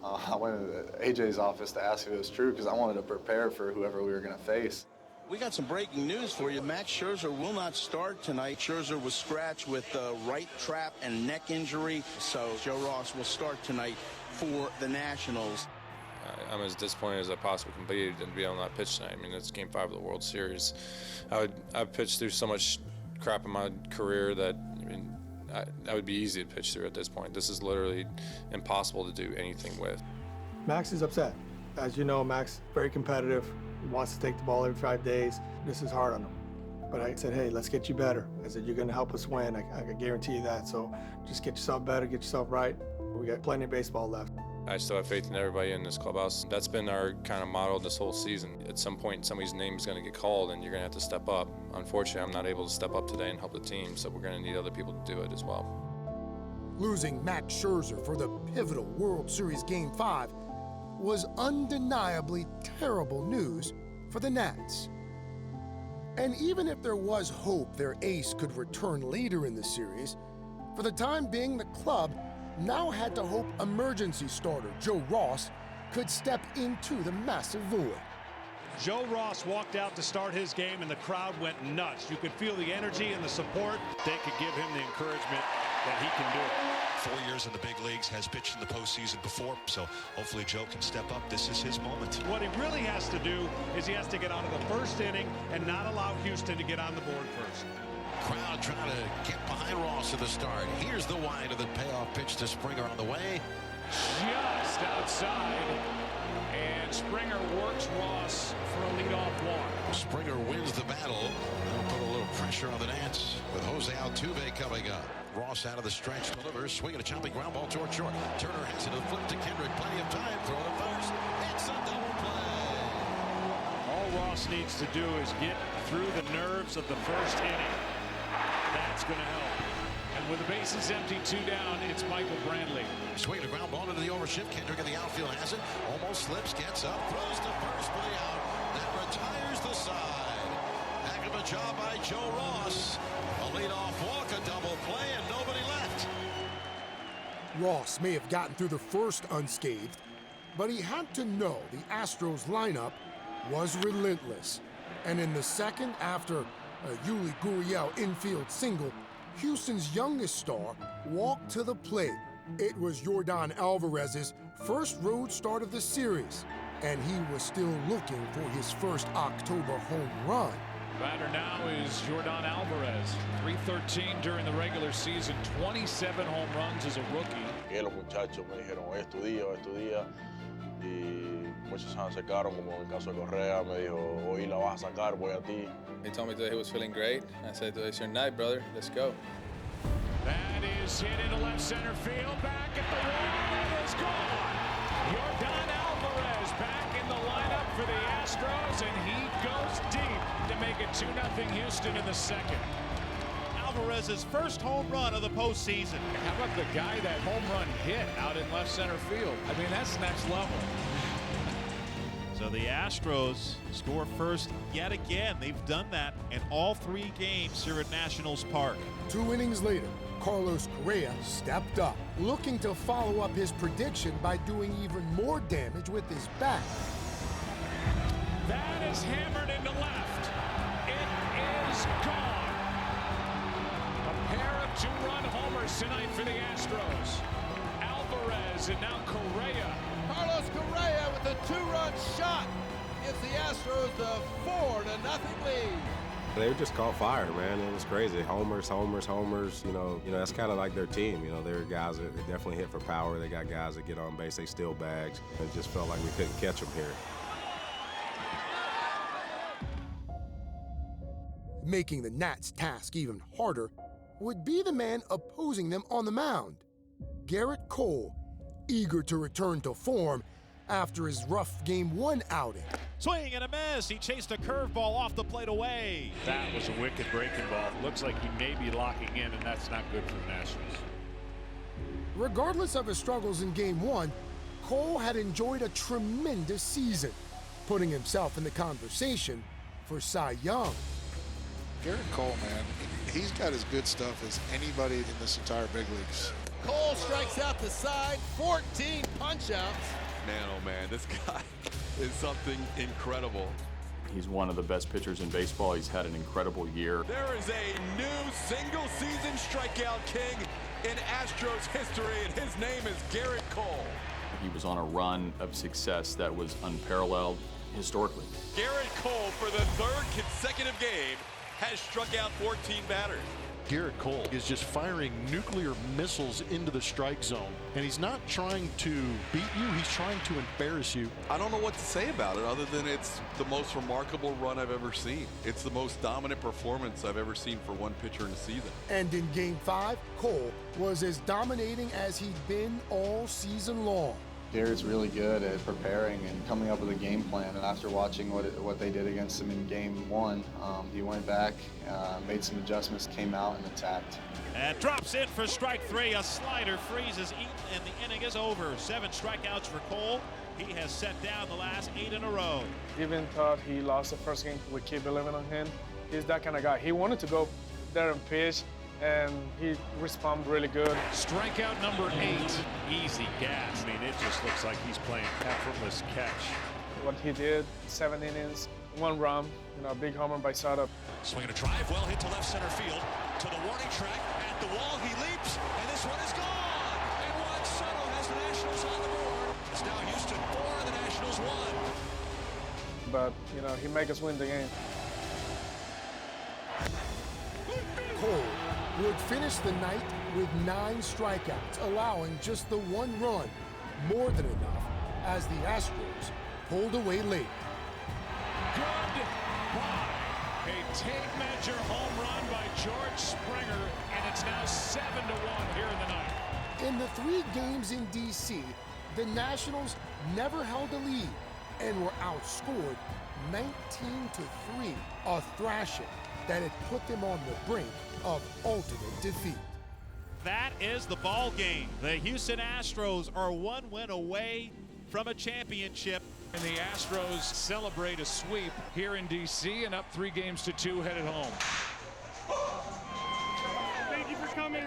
Speaker 19: I went to AJ's office to ask if it was true because I wanted to prepare for whoever we were going to face.
Speaker 7: We got some breaking news for you. Max Scherzer will not start tonight. Scherzer was scratched with the right trap and neck injury, so Joe Ross will start tonight for the Nationals.
Speaker 2: I'm as disappointed as I possibly can be to be able to not pitch tonight. I mean, it's Game 5 of the World Series. I've pitched through so much crap in my career that, I mean, that would be easy to pitch through at this point. This is literally impossible to do anything with.
Speaker 5: Max is upset. As you know, Max, very competitive. He wants to take the ball every 5 days. This is hard on him. But I said, hey, let's get you better. I said, you're going to help us win. I can guarantee you that. So just get yourself better, get yourself right. We got plenty of baseball left.
Speaker 2: I still have faith in everybody in this clubhouse. That's been our kind of motto this whole season. At some point, somebody's name is going to get called, and you're going to have to step up. Unfortunately, I'm not able to step up today and help the team, so we're going to need other people to do it as well.
Speaker 1: Losing Max Scherzer for the pivotal World Series Game 5 was undeniably terrible news for the Nats. And even if there was hope their ace could return later in the series, for the time being, the club now had to hope emergency starter Joe Ross could step into the massive void.
Speaker 15: Joe Ross walked out to start his game, and the crowd went nuts. You could feel the energy and the support. They could give him the encouragement that he can do it.
Speaker 23: 4 years in the big leagues, has pitched in the postseason before, so hopefully Joe can step up. This is his moment.
Speaker 15: What he really has to do is he has to get out of the first inning and not allow Houston to get on the board first.
Speaker 23: Crowd trying to get behind Ross at the start. Here's the wind of the payoff pitch to Springer on the way.
Speaker 8: Just outside. And Springer works Ross for a leadoff walk.
Speaker 23: Springer wins the battle. That'll put a little pressure on the Nats with Jose Altuve coming up. Ross out of the stretch, delivers, swinging a chopping ground ball toward short. Turner has it, a flip to Kendrick, plenty of time, throw to first. It's a double play.
Speaker 15: All Ross needs to do is get through the nerves of the first inning. That's going to help.
Speaker 8: And with the bases empty, 2 down, it's Michael Brantley.
Speaker 3: Swinging a ground ball into the overshift. Kendrick in the outfield has it. Almost slips, gets up, throws to first for the out. That retires the side. Heck of a job by Joe Ross. A leadoff walk, a double play, and nobody left.
Speaker 1: Ross may have gotten through the first unscathed, but he had to know the Astros lineup was relentless. And in the second, after a Yuli Gurriel infield single, Houston's youngest star walked to the plate. It was Yordan Alvarez's first road start of the series, and he was still looking for his first October home run.
Speaker 8: Batter now is Yordan Alvarez. 313 during the regular season, 27 home runs as a rookie.
Speaker 11: Los muchachos me dijeron, estudia, y muchos se acercaron, como en el caso de Correa, me dijo, hoy la vas a sacar, voy a ti.
Speaker 2: He told me today he was feeling great. I said, today's your night, brother. Let's go.
Speaker 8: That is hit into left center field. Back at the wall. It is gone. Yordan Alvarez back in the lineup for the Astros, and he goes deep to make it 2-0 Houston in the second.
Speaker 15: Alvarez's first home run of the postseason.
Speaker 8: How about the guy that home run hit out in left center field? I mean, that's next level.
Speaker 15: So the Astros score first yet again. They've done that in all 3 games here at Nationals Park.
Speaker 1: 2 innings later, Carlos Correa stepped up, looking to follow up his prediction by doing even more damage with his bat.
Speaker 8: That is hammered into left. It is gone. A pair of 2-run homers tonight for the Astros. Alvarez and now Correa.
Speaker 21: Carlos Correa with a 2-run shot gives the Astros the 4-0 lead.
Speaker 17: They just caught fire, man. It was crazy. Homers. You know that's kind of like their team. You know, they're guys that they definitely hit for power. They got guys that get on base. They steal bags. It just felt like we couldn't catch them here.
Speaker 1: Making the Nats' task even harder would be the man opposing them on the mound. Garrett Cole, eager to return to form, after his rough Game 1 outing.
Speaker 15: Swing and a miss. He chased a curveball off the plate away.
Speaker 8: That was a wicked breaking ball. Looks like he may be locking in, and that's not good for the Nationals.
Speaker 1: Regardless of his struggles in Game 1, Cole had enjoyed a tremendous season, putting himself in the conversation for Cy Young.
Speaker 10: Garrett Cole, man, he's got as good stuff as anybody in this entire big leagues.
Speaker 21: Cole strikes out the side, 14 punch-outs.
Speaker 13: Man, oh man, this guy is something incredible.
Speaker 12: He's one of the best pitchers in baseball. He's had an incredible year.
Speaker 13: There is a new single-season strikeout king in Astros history, and his name is Garrett Cole.
Speaker 12: He was on a run of success that was unparalleled historically.
Speaker 13: Garrett Cole, for the third consecutive game, has struck out 14 batters.
Speaker 18: Garrett Cole is just firing nuclear missiles into the strike zone. And he's not trying to beat you, he's trying to embarrass you.
Speaker 20: I don't know what to say about it other than it's the most remarkable run I've ever seen. It's the most dominant performance I've ever seen for one pitcher in a season.
Speaker 1: And in Game 5, Cole was as dominating as he'd been all season long.
Speaker 19: Garrett's really good at preparing and coming up with a game plan. And after watching what they did against him in Game 1, he went back, made some adjustments, came out and attacked.
Speaker 15: And drops in for strike 3. A slider freezes Eaton, and the inning is over. 7 strikeouts for Cole. He has set down the last 8 in a row.
Speaker 24: Even thought he lost the first game, we keep believing on him. He's that kind of guy. He wanted to go there and pitch, and he responded really good.
Speaker 8: Strikeout number 8. Easy gas. I mean, it just looks like he's playing effortless catch.
Speaker 24: What he did, 7 innings, 1 run, big homer by Soto.
Speaker 23: Swinging a drive, well hit to left center field, to the warning track, at the wall, he leaps, and this one is gone! And Juan Soto has the Nationals on the board. It's now Houston 4, the Nationals 1.
Speaker 24: But, he made us win the game.
Speaker 1: Cole would finish the night with 9 strikeouts, allowing just the 1 run, more than enough, as the Astros pulled away late.
Speaker 8: Goodbye. A tape-measure home run by George Springer, and it's now 7-1 here in the night.
Speaker 1: In the 3 games in D.C., the Nationals never held a lead and were outscored 19-3, a thrashing that had put them on the brink of ultimate defeat.
Speaker 15: That is the ball game. The Houston Astros are 1 win away from a championship.
Speaker 8: And the Astros celebrate a sweep here in D.C. and up 3-2 headed home.
Speaker 6: Thank you for coming.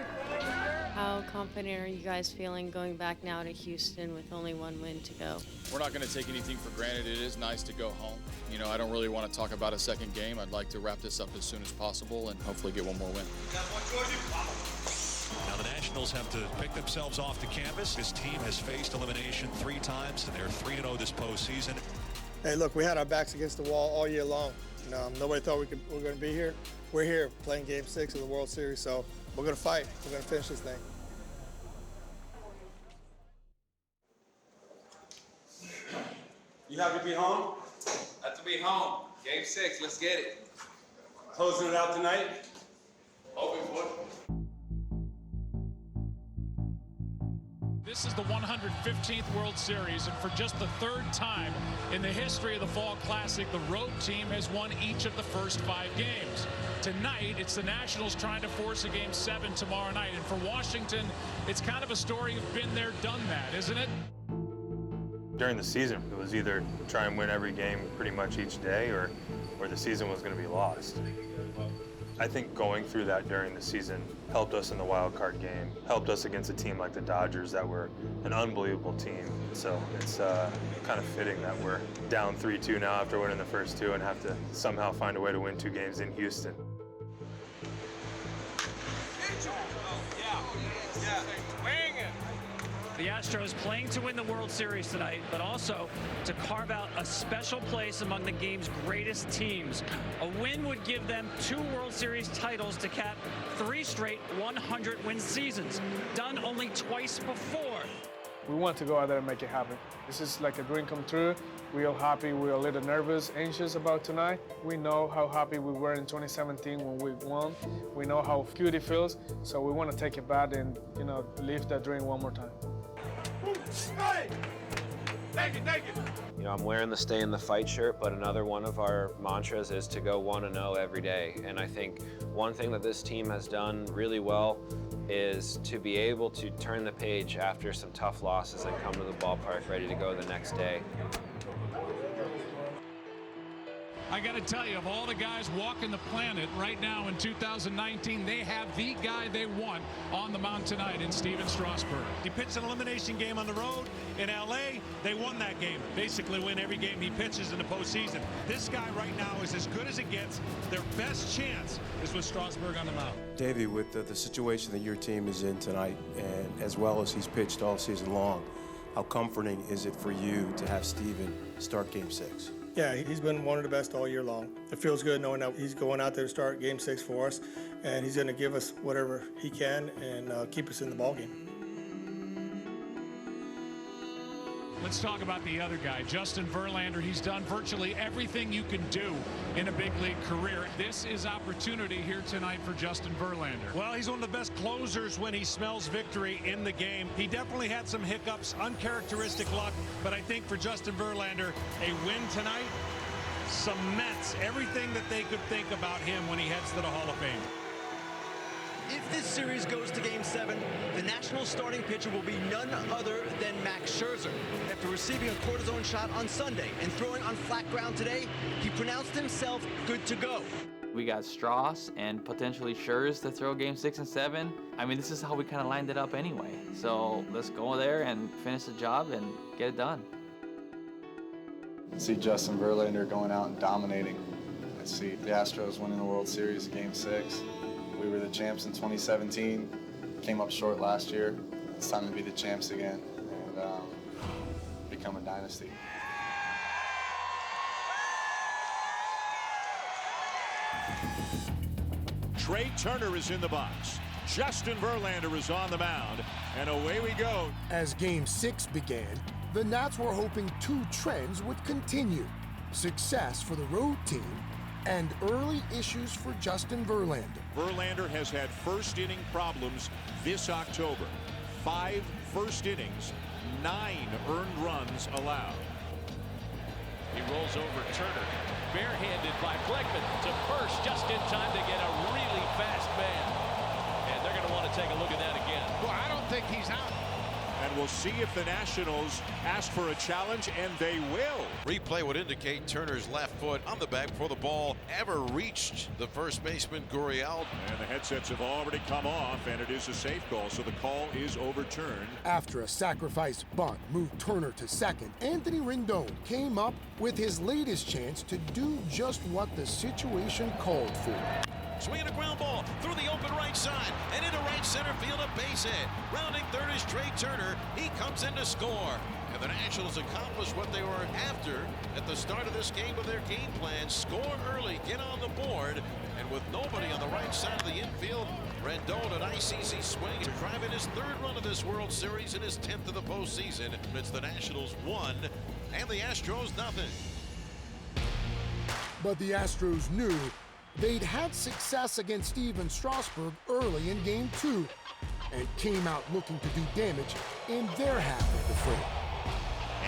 Speaker 25: How confident are you guys feeling going back now to Houston with only 1 win to go?
Speaker 16: We're not going to take anything for granted. It is nice to go home. I don't really want to talk about a second game. I'd like to wrap this up as soon as possible and hopefully get one more win.
Speaker 23: Now the Nationals have to pick themselves off the canvas. This team has faced elimination 3 times, and they're 3-0 this postseason.
Speaker 5: Hey, look, we had our backs against the wall all year long. Nobody thought we were going to be here. We're here playing Game 6 of the World Series, so we're going to fight. We're going to finish this thing.
Speaker 6: You happy to be home? Have to be home. Game 6, let's get it. Closing it out tonight? Hoping for it.
Speaker 8: This is the 115th World Series, and for just the 3rd time in the history of the Fall Classic, the road team has won each of the first 5 games. Tonight, it's the Nationals trying to force a Game 7 tomorrow night, and for Washington, it's kind of a story of been there, done that, isn't it?
Speaker 26: During the season, it was either try and win every game pretty much each day, or the season was going to be lost. I think going through that during the season helped us in the wild card game, helped us against a team like the Dodgers that were an unbelievable team. So it's kind of fitting that we're down 3-2 now after winning the first 2 and have to somehow find a way to win 2 games in Houston.
Speaker 27: The Astros playing to win the World Series tonight, but also to carve out a special place among the game's greatest teams. A win would give them 2 World Series titles to cap 3 straight 100-win seasons, done only twice before.
Speaker 24: We want to go out there and make it happen. This is like a dream come true. We're all happy. We're a little nervous, anxious about tonight. We know how happy we were in 2017 when we won. We know how good it feels, so we want to take it back and live that dream one more time.
Speaker 6: Hey!
Speaker 3: You know, I'm wearing the Stay in the Fight shirt, but another one of our mantras is to go 1-0 every day. And I think one thing that this team has done really well is to be able to turn the page after some tough losses and come to the ballpark ready to go the next day.
Speaker 8: I got to tell you, of all the guys walking the planet right now in 2019, they have the guy they want on the mound tonight in Steven Strasburg.
Speaker 15: He pitched an elimination game on the road in L.A. They won that game. Basically win every game he pitches in the postseason. This guy right now is as good as it gets. Their best chance is with Strasburg on the mound.
Speaker 4: Davey, with the situation that your team is in tonight, and as well as he's pitched all season long, how comforting is it for you to have Steven start Game 6?
Speaker 5: Yeah, he's been one of the best all year long. It feels good knowing that he's going out there to start Game 6 for us, and he's going to give us whatever he can and keep us in the ballgame.
Speaker 8: Let's talk about the other guy, Justin Verlander. He's done virtually everything you can do in a big league career. This is opportunity here tonight for Justin Verlander.
Speaker 15: Well, he's one of the best closers when he smells victory in the game. He definitely had some hiccups, uncharacteristic luck, but I think for Justin Verlander, a win tonight cements everything that they could think about him when he heads to the Hall of Fame.
Speaker 7: If this series goes to Game 7, the Nationals starting pitcher will be none other than Max Scherzer. After receiving a cortisone shot on Sunday and throwing on flat ground today, he pronounced himself good to go.
Speaker 9: We got Strauss and potentially Scherzer to throw Game 6 and 7. I mean, this is how we kind of lined it up anyway. So let's go there and finish the job and get it done.
Speaker 19: See Justin Verlander going out and dominating. I see the Astros winning the World Series in Game 6. We were the champs in 2017, came up short last year. It's time to be the champs again and become a dynasty.
Speaker 8: Trey Turner is in the box. Justin Verlander is on the mound, and away we go.
Speaker 1: As Game 6 began, the Nats were hoping two trends would continue: success for the road team and early issues for Justin Verlander.
Speaker 8: Verlander has had first-inning problems this October. 5 first innings, 9 earned runs allowed.
Speaker 11: He rolls over Turner, barehanded by Blackman to first, just in time to get a really fast man. And they're going to want to take a look at that again.
Speaker 8: Well, I don't think he's out. And we'll see if the Nationals ask for a challenge, and they will.
Speaker 23: Replay would indicate Turner's left foot on the bag before the ball ever reached the first baseman, Gurriel.
Speaker 8: And the headsets have already come off, and it is a safe call, so the call is overturned.
Speaker 1: After a sacrifice bunt moved Turner to second, Anthony Rendon came up with his latest chance to do just what the situation called for.
Speaker 23: Swinging a ground ball through the open right side and into right center field, a base hit. Rounding third is Trey Turner. He comes in to score. And the Nationals accomplish what they were after at the start of this game with their game plan. Score early, get on the board. And with nobody on the right side of the infield, Rendon, an ICC swing, driving his 3rd run of this World Series and his 10th of the postseason. It's the Nationals 1 and the Astros nothing.
Speaker 1: But the Astros knew they'd had success against Steven Strasburg early in Game 2 and came out looking to do damage in their half of the frame.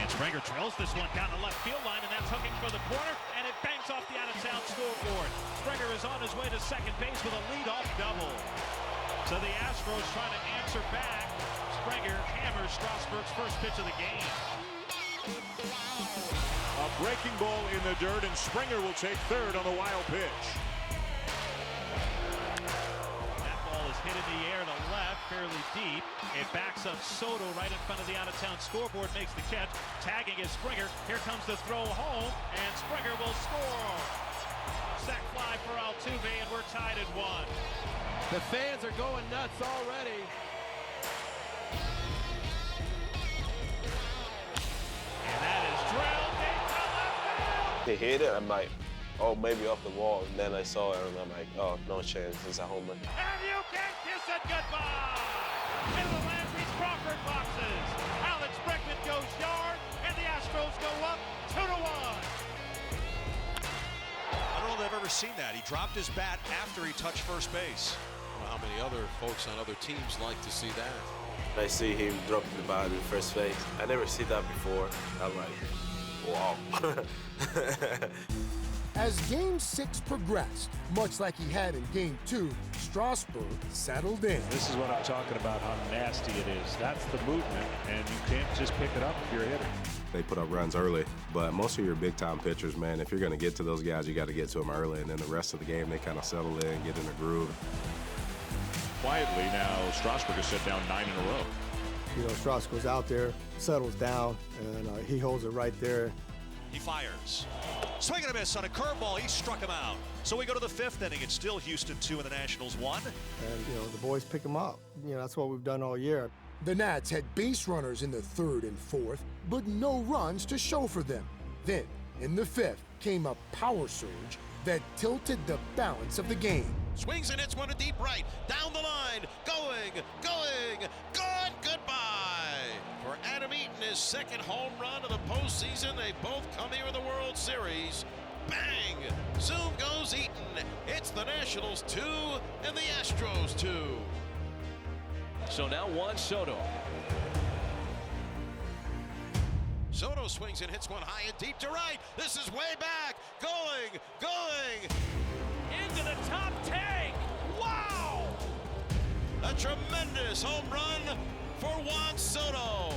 Speaker 15: And Springer drills this one down the left field line, and that's hooking for the corner, and it banks off the out-of-town scoreboard. Springer is on his way to second base with a leadoff double. So the Astros trying to answer back. Springer hammers Strasburg's first pitch of the game.
Speaker 8: A breaking ball in the dirt, and Springer will take third on the wild pitch.
Speaker 15: Hit in the air to left, fairly deep. It backs up Soto right in front of the out-of-town scoreboard, makes the catch. Tagging is Springer. Here comes the throw home, and Springer will score. Sac fly for Altuve, and we're tied at 1.
Speaker 21: The fans are going nuts already.
Speaker 15: And that is drilled into left field.
Speaker 14: He hit it, I'm like, oh, maybe off the wall. And then I saw it, and I'm like, oh, no chance. It's a home run.
Speaker 15: And you can kiss it goodbye. Into the Landry's Crawford boxes. Alex Bregman goes yard, and the Astros go up 2-1.
Speaker 23: I don't know if I've ever seen that. He dropped his bat after he touched first base.
Speaker 22: Well, how many other folks on other teams like to see that?
Speaker 14: I see him drop the ball in first base. I never see that before. I'm like, wow.
Speaker 1: As Game 6 progressed, much like he had in Game 2, Strasburg settled in.
Speaker 2: This is what I'm talking about, how nasty it is. That's the movement, and you can't just pick it up if you're a hitter.
Speaker 4: They put up runs early, but most of your big-time pitchers, man, if you're going to get to those guys, you got to get to them early, and then the rest of the game, they kind of settle in, get in a groove.
Speaker 2: Quietly now, Strasburg has set down 9 in a row.
Speaker 5: You know, Strasburg goes out there, settles down, and he holds it right there.
Speaker 23: He fires. Swing and a miss on a curveball. He struck him out. So we go to the 5th inning. It's still Houston 2 and the Nationals 1.
Speaker 5: And, you know, the boys pick him up. You know, that's what we've done all year.
Speaker 1: The Nats had base runners in the 3rd and 4th, but no runs to show for them. Then, in the 5th, came a power surge that tilted the balance of the game.
Speaker 23: Swings and hits one to deep right. Down the line. Going. Good. Goodbye. For Adam Eaton, his 2nd home run of the postseason. They both come here in the World Series. Bang! Zoom goes Eaton. It's the Nationals 2 and the Astros 2.
Speaker 11: So now Juan Soto.
Speaker 23: Soto swings and hits one high and deep to right. This is way back. Going.
Speaker 11: Into the top tank. Wow!
Speaker 23: A tremendous home run for Juan Soto.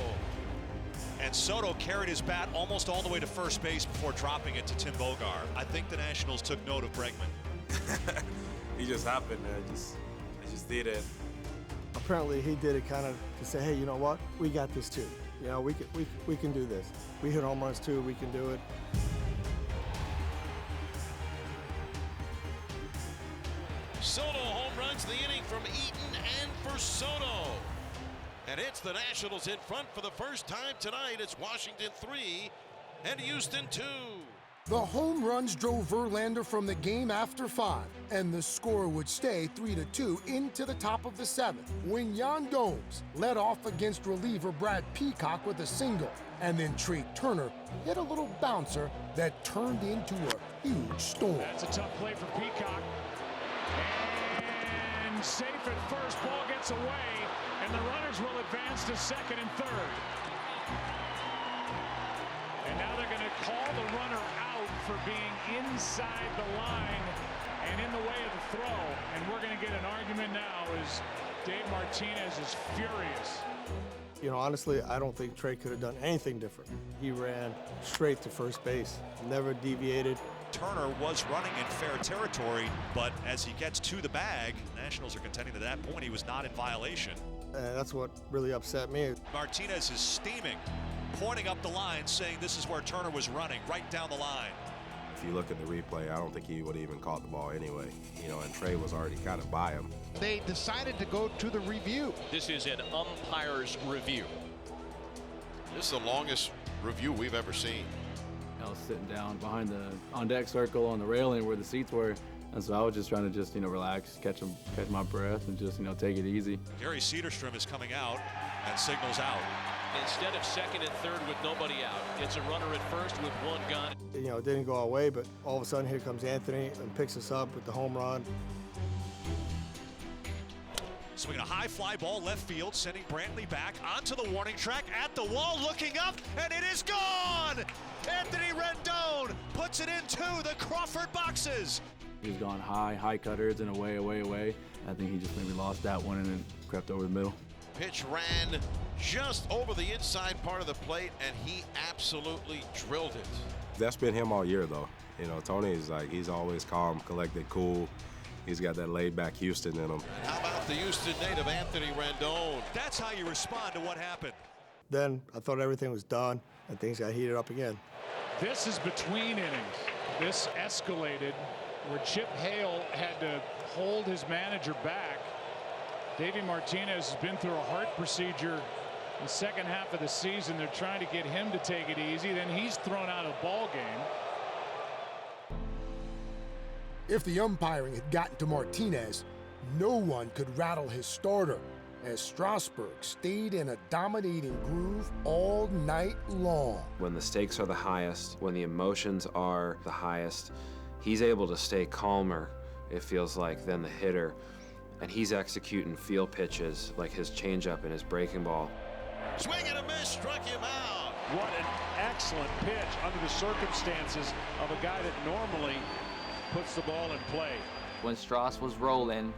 Speaker 23: And Soto carried his bat almost all the way to first base before dropping it to Tim Bogar. I think the Nationals took note of Bregman.
Speaker 14: It just happened. I just did it.
Speaker 5: Apparently, he did it kind of to say, hey, you know what? We got this too. You know, we can do this. We hit home runs too. We can do it.
Speaker 23: Soto home runs the inning from Eaton and for Soto. And it's the Nationals in front for the first time tonight. It's Washington 3 and Houston 2.
Speaker 1: The home runs drove Verlander from the game after 5, and the score would stay 3-2 into the top of the 7th when Yan Gomes led off against reliever Brad Peacock with a single, and then Trey Turner hit a little bouncer that turned into a huge storm.
Speaker 8: That's a tough play for Peacock. And safe at first, ball gets away, and the runners will advance to 2nd and 3rd. And now they're going to call the runner out for being inside the line and in the way of the throw. And we're going to get an argument now as Dave Martinez is furious.
Speaker 5: You know, honestly, I don't think Trey could have done anything different. He ran straight to first base, never deviated.
Speaker 23: Turner was running in fair territory, but as he gets to the bag, the Nationals are contending that at that point he was not in violation.
Speaker 5: And that's what really upset me.
Speaker 23: Martinez is steaming, pointing up the line, saying this is where Turner was running, right down the line.
Speaker 4: If you look at the replay, I don't think he would have even caught the ball anyway. You know, and Trey was already kind of by him.
Speaker 10: They decided to go to the review.
Speaker 11: This is an umpire's review.
Speaker 23: This is the longest review we've ever seen.
Speaker 9: I was sitting down behind the on-deck circle on the railing where the seats were. And so I was just trying to relax, catch my breath, and just, take it easy.
Speaker 23: Gary Cedarstrom is coming out and signals out.
Speaker 11: Instead of 2nd and 3rd with nobody out, it's a runner at first with one gun.
Speaker 5: You know, it didn't go our way, but all of a sudden here comes Anthony and picks us up with the home run.
Speaker 23: Swinging a high fly ball left field, sending Brantley back onto the warning track, at the wall, looking up, and it is gone! Anthony Rendon puts it into the Crawford boxes.
Speaker 9: He was going high cutters and away. I think he just maybe lost that one and then crept over the middle.
Speaker 23: Pitch ran just over the inside part of the plate, and he absolutely drilled it.
Speaker 4: That's been him all year, though. You know, Tony is he's always calm, collected, cool. He's got that laid-back Houston in him.
Speaker 23: How about the Houston native, Anthony Rendon? That's how you respond to what happened.
Speaker 5: Then I thought everything was done, and things got heated up again.
Speaker 8: This is between innings. This escalated where Chip Hale had to hold his manager back. Davey Martinez has been through a heart procedure in the second half of the season. They're trying to get him to take it easy. Then he's thrown out of the ball game.
Speaker 1: If the umpiring had gotten to Martinez, no one could rattle his starter, as Strasburg stayed in a dominating groove all night long.
Speaker 3: When the stakes are the highest, when the emotions are the highest, he's able to stay calmer, it feels like, than the hitter. and he's executing field pitches like his changeup and his breaking ball.
Speaker 11: Swing and a miss, struck him out.
Speaker 2: What an excellent pitch under the circumstances of a guy that normally puts the ball in play.
Speaker 9: When Strauss was rolling,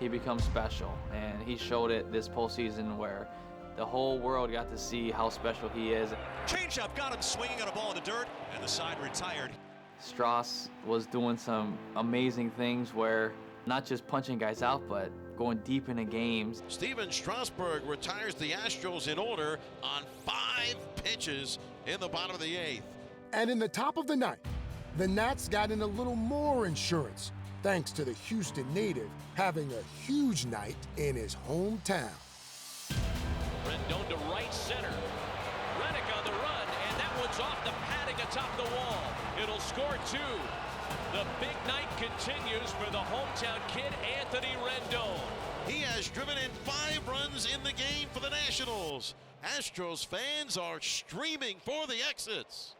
Speaker 9: he becomes special, and he showed it this postseason where the whole world got to see how special he is.
Speaker 23: Changeup got him swinging on a ball in the dirt, and the side retired.
Speaker 9: Strauss was doing some amazing things where not just punching guys out, but going deep into games.
Speaker 11: Steven Strasburg retires the Astros in order on 5 pitches in the bottom of the 8th.
Speaker 1: And in the top of the 9th, the Nats got in a little more insurance, thanks to the Houston native having a huge night in his hometown.
Speaker 11: Rendon to right center. Reddick on the run, and that one's off the padding atop the wall. It'll score 2. The big night continues for the hometown kid, Anthony Rendon. He has driven in 5 runs in the game for the Nationals. Astros fans are streaming for the exits.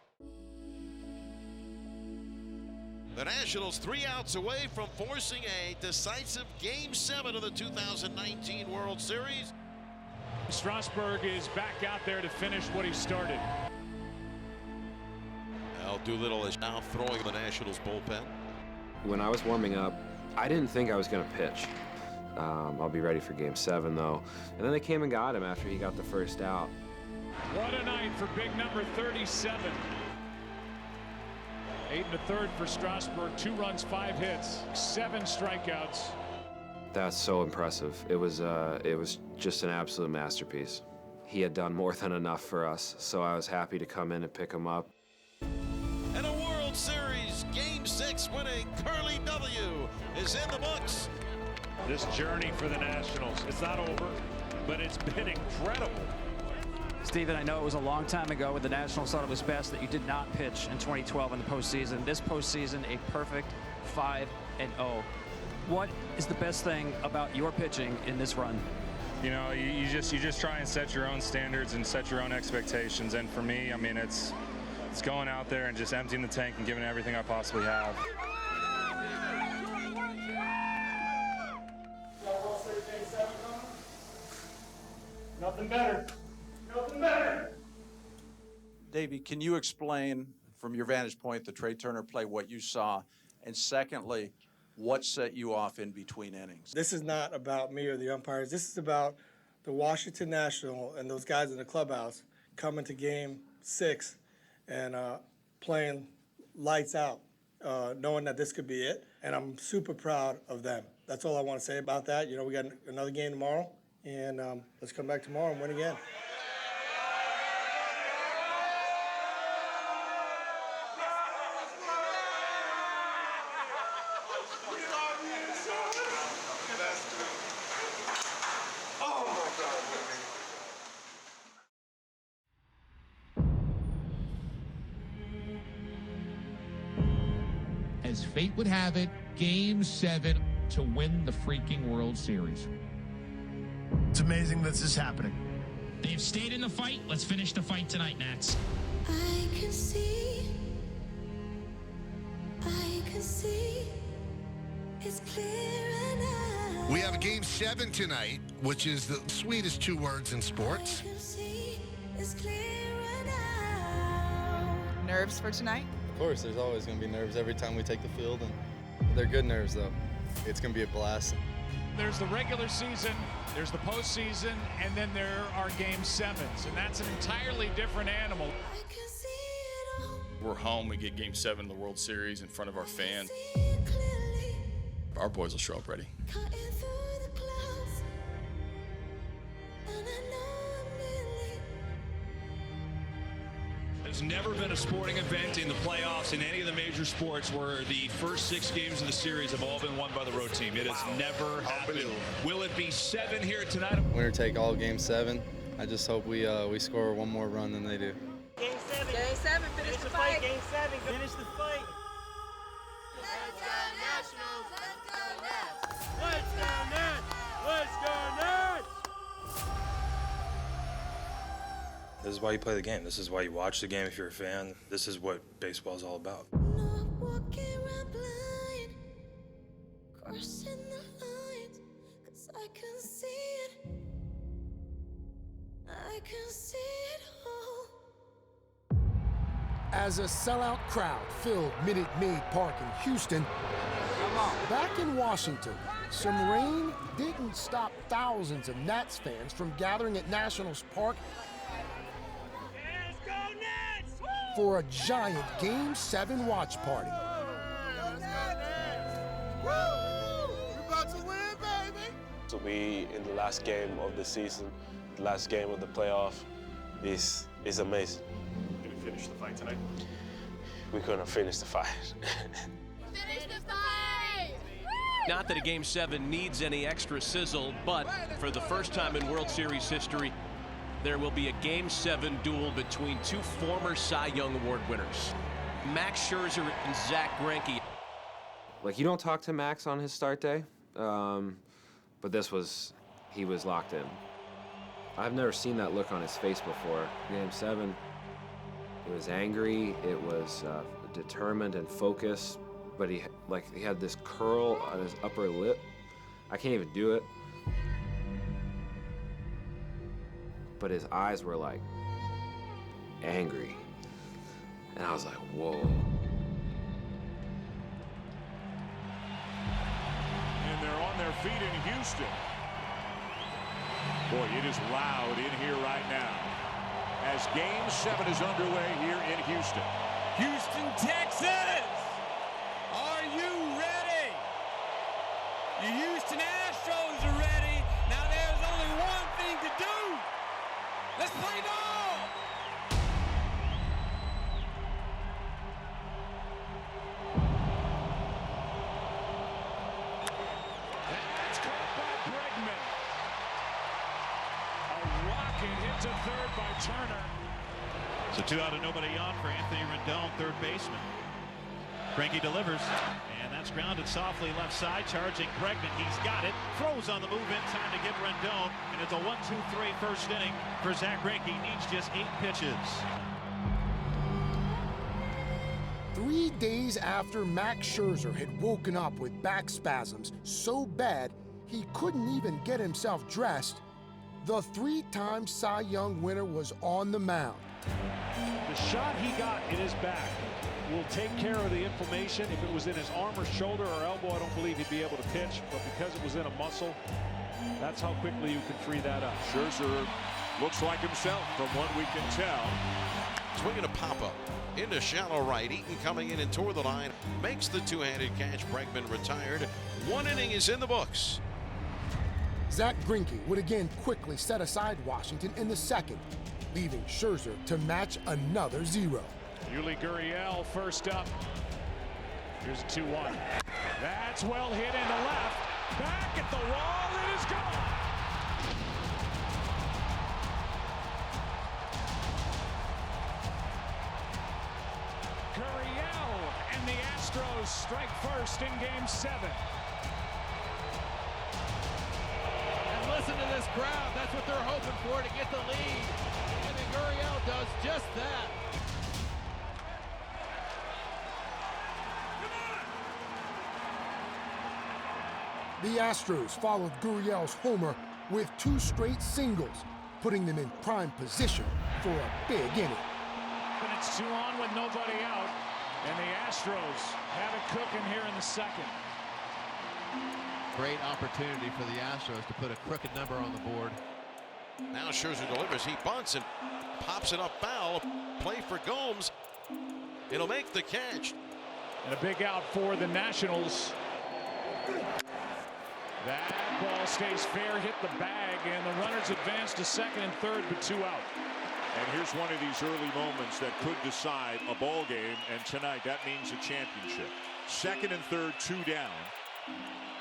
Speaker 11: The Nationals 3 outs away from forcing a decisive Game 7 of the 2019 World Series.
Speaker 8: Strasburg is back out there to finish what he started.
Speaker 11: Al Doolittle is now throwing the Nationals bullpen.
Speaker 3: When I was warming up, I didn't think I was going to pitch. I'll be ready for Game 7, though. And then they came and got him after he got the first out.
Speaker 8: What a night for big number 37. 8 1/3 for Strasburg, 2 runs, 5 hits, 7 strikeouts.
Speaker 3: That's so impressive. It was just an absolute masterpiece. He had done more than enough for us, so I was happy to come in and pick him up.
Speaker 11: And a World Series Game 6 winning Curly W is in the books.
Speaker 2: This journey for the Nationals, it's not over, but it's been incredible.
Speaker 27: Steven, I know it was a long time ago when the Nationals thought it was best that you did not pitch in 2012 in the postseason. This postseason, a perfect 5-0. What is the best thing about your pitching in this run?
Speaker 12: You know, you just try and set your own standards and set your own expectations. And for me, I mean, it's going out there and just emptying the tank and giving everything I possibly have.
Speaker 5: Nothing better. Nothing better.
Speaker 13: Davey, can you explain from your vantage point the Trey Turner play, what you saw? And secondly, what set you off in between innings?
Speaker 5: This is not about me or the umpires. This is about the Washington National and those guys in the clubhouse coming to Game 6 and playing lights out, knowing that this could be it. And I'm super proud of them. That's all I want to say about that. You know, we got another game tomorrow, and let's come back tomorrow and win again.
Speaker 17: As fate would have it, Game 7 to win the freaking World Series.
Speaker 10: It's amazing this is happening.
Speaker 17: They've stayed in the fight. Let's finish the fight tonight, Nats.
Speaker 18: I can see, it's clear enough.
Speaker 10: We have a Game 7 tonight, which is the sweetest 2 words in sports.
Speaker 18: I can see, it's clear enough.
Speaker 20: Nerves for tonight?
Speaker 22: Of course, there's always going to be nerves every time we take the field, and they're good nerves, though. It's going to be a blast.
Speaker 8: There's the regular season, there's the postseason, and then there are Game 7s, and that's an entirely different animal.
Speaker 16: We're home, we get Game 7 of the World Series in front of our fans. Our boys will show up ready.
Speaker 25: There's never been a sporting event in the playoffs in any of the major sports where the first 6 games of the series have all been won by the road team. It has never happened. Will it be 7 here tonight?
Speaker 22: Winner take all Game 7. I just hope we score one more run than they do.
Speaker 18: Game 7. Game 7. Finish the fight. Game 7. Finish the fight. Let's go Nationals. Let's go Nats. Let's go Nats. Let's go Nats.
Speaker 26: This is why you play the game. This is why you watch the game if you're a fan. This is what baseball is all about.
Speaker 18: Walking around blind, crossing the lines,
Speaker 1: As a sellout crowd filled Minute Maid Park in Houston, back in Washington, some rain didn't stop thousands of Nats fans from gathering at Nationals Park for a giant Game 7 watch party.
Speaker 14: To be in the last game of the season, the last game of the playoff, is amazing.
Speaker 6: Did you finish the fight tonight?
Speaker 14: We couldn't finish the fight.
Speaker 18: Finish the fight!
Speaker 11: Not that a Game 7 needs any extra sizzle, but for the first time in World Series history, there will be a Game 7 duel between two former Cy Young Award winners, Max Scherzer and Zach Greinke.
Speaker 3: Like, you don't talk to Max on his start day, but he was locked in. I've never seen that look on his face before. Game 7, it was angry, it was determined and focused, but he had this curl on his upper lip. I can't even do it. But his eyes were like angry. And I was like, whoa.
Speaker 8: And they're on their feet in Houston. Boy, it is loud in here right now as Game 7 is underway here in Houston.
Speaker 18: Houston, Texas! Are you ready? The Houston Astros are ready. Now there's only one thing to do. Let's play ball!
Speaker 8: That's caught by Bregman. A rocket hit to third by Turner.
Speaker 7: So 2 out and nobody on for Anthony Rendon, third baseman. Greinke delivers, and that's grounded softly left side, charging Bregman. He's got it, throws on the move in time to get Rendon, and it's a 1-2-3 first inning for Zach Greinke. Needs just 8 pitches.
Speaker 1: 3 days after Max Scherzer had woken up with back spasms so bad he couldn't even get himself dressed, the 3-time Cy Young winner was on the mound.
Speaker 2: The shot he got in his back will take care of the inflammation. If it was in his arm or shoulder or elbow, I don't believe he'd be able to pitch. But because it was in a muscle, that's how quickly you can free that up.
Speaker 8: Scherzer looks like himself from what we can tell.
Speaker 15: Swinging a pop-up into shallow right. Eaton coming in and toward the line. Makes the two-handed catch. Bregman retired. 1 inning is in the books.
Speaker 1: Zach Greinke would again quickly set aside Washington in the second, leaving Scherzer to match another 0.
Speaker 8: Yuli Gurriel first up. Here's a 2-1. That's well hit into left. Back at the wall. It is gone. Gurriel and the Astros strike first in Game 7.
Speaker 18: And listen to this crowd. That's what they're hoping for, to get the lead. And then Gurriel does just that.
Speaker 1: The Astros followed Gurriel's homer with 2 straight singles, putting them in prime position for a big inning.
Speaker 8: And it's 2 on with nobody out. And the Astros have it cooking here in the second.
Speaker 19: Great opportunity for the Astros to put a crooked number on the board.
Speaker 15: Now Scherzer delivers. He bunts and pops it up foul. Play for Gomes. It'll make the catch.
Speaker 8: And a big out for the Nationals. That ball stays fair, hit the bag, and the runners advance to second and third, but 2 out.
Speaker 2: And here's one of these early moments that could decide a ball game, and tonight that means a championship. Second and third, 2 down.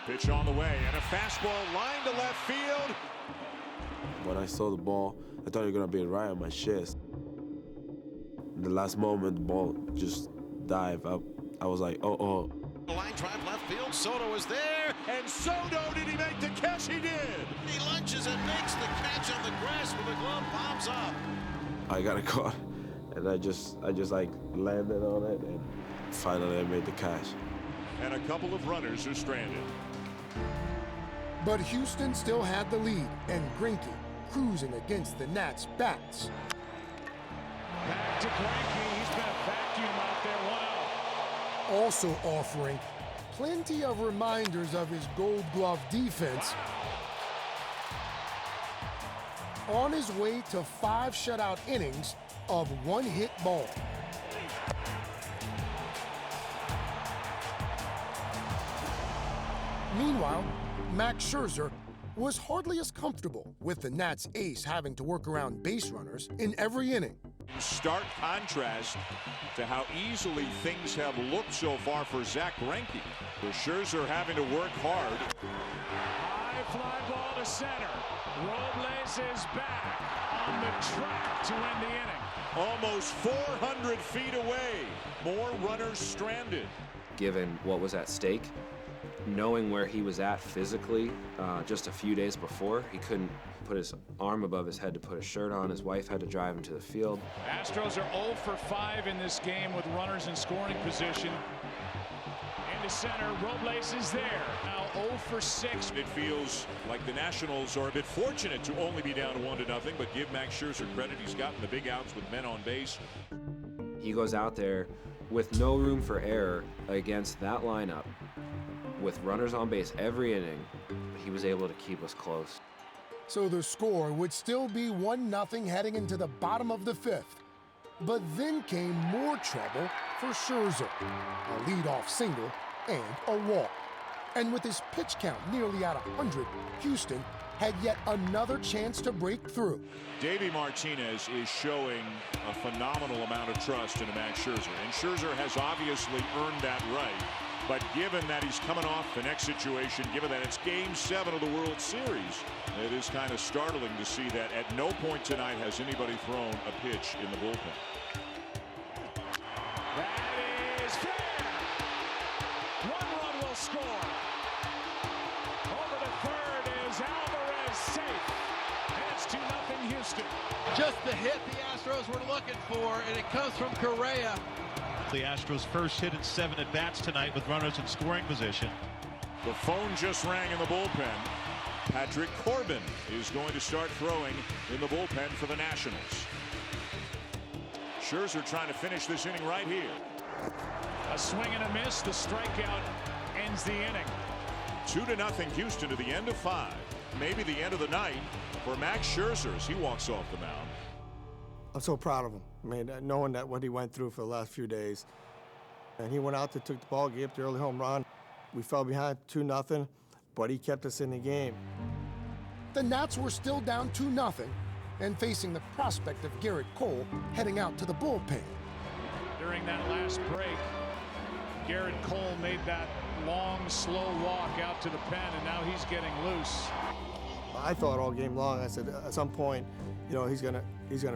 Speaker 2: Pitch on the way, and a fastball line to left field.
Speaker 14: When I saw the ball, I thought you were gonna be right on my chest. In the last moment, the ball just dived up. I was like, oh.
Speaker 15: Line drive left field. Soto is there.
Speaker 2: And Soto, did he make the catch? He did.
Speaker 15: He lunges and makes the catch on the grass with the glove pops up.
Speaker 14: I got a caught, and I just like landed on it, and finally I made the catch.
Speaker 2: And a couple of runners are stranded.
Speaker 1: But Houston still had the lead, and Greinke cruising against the Nats' bats.
Speaker 8: Back to Greinke. He's been a vacuum out there, 1 out.
Speaker 1: Also offering plenty of reminders of his Gold Glove defense. On his way to 5 shutout innings of one-hit ball. Meanwhile, Max Scherzer was hardly as comfortable with the Nats' ace having to work around base runners in every inning.
Speaker 2: In stark contrast to how easily things have looked so far for Zach Greinke. For Scherzer having to work hard.
Speaker 8: High fly ball to center. Robles is back on the track to end the inning.
Speaker 2: Almost 400 feet away. More runners stranded.
Speaker 3: Given what was at stake, knowing where he was at physically just a few days before, he couldn't put his arm above his head to put a shirt on. His wife had to drive him to the field.
Speaker 8: Astros are 0 for 5 in this game with runners in scoring position. Into center, Robles is there. Now 0 for 6.
Speaker 2: It feels like the Nationals are a bit fortunate to only be down 1-0, but give Max Scherzer credit. He's gotten the big outs with men on base.
Speaker 3: He goes out there with no room for error against that lineup. With runners on base every inning, he was able to keep us close.
Speaker 1: So the score would still be 1-0 heading into the bottom of the 5th. But then came more trouble for Scherzer. A leadoff single and a walk. And with his pitch count nearly at 100, Houston had yet another chance to break through.
Speaker 2: Davey Martinez is showing a phenomenal amount of trust in Max Scherzer. And Scherzer has obviously earned that right. But given that he's coming off the next situation, given that it's Game 7 of the World Series, it is kind of startling to see that at no point tonight has anybody thrown a pitch in the bullpen.
Speaker 8: That is fair. 1 run will score. Over to third is Alvarez safe. And it's 2-0 Houston.
Speaker 19: Just the hit the Astros were looking for, and it comes from Correa.
Speaker 25: The Astros' first hit in 7 at-bats tonight with runners in scoring position.
Speaker 2: The phone just rang in the bullpen. Patrick Corbin is going to start throwing in the bullpen for the Nationals. Scherzer trying to finish this inning right here.
Speaker 8: A swing and a miss. The strikeout ends the inning.
Speaker 2: 2-0 Houston to the end of 5. Maybe the end of the night for Max Scherzer as he walks off the mound.
Speaker 5: I'm so proud of him. I mean, knowing that what he went through for the last few days. And he went out there, took the ball, gave up the early home run. We fell behind 2-0, but he kept us in the game.
Speaker 1: The Nats were still down 2-0 and facing the prospect of Garrett Cole heading out to the bullpen.
Speaker 8: During that last break, Garrett Cole made that long, slow walk out to the pen, and now he's getting loose.
Speaker 5: I thought all game long, I said, at some point, you know, he's gonna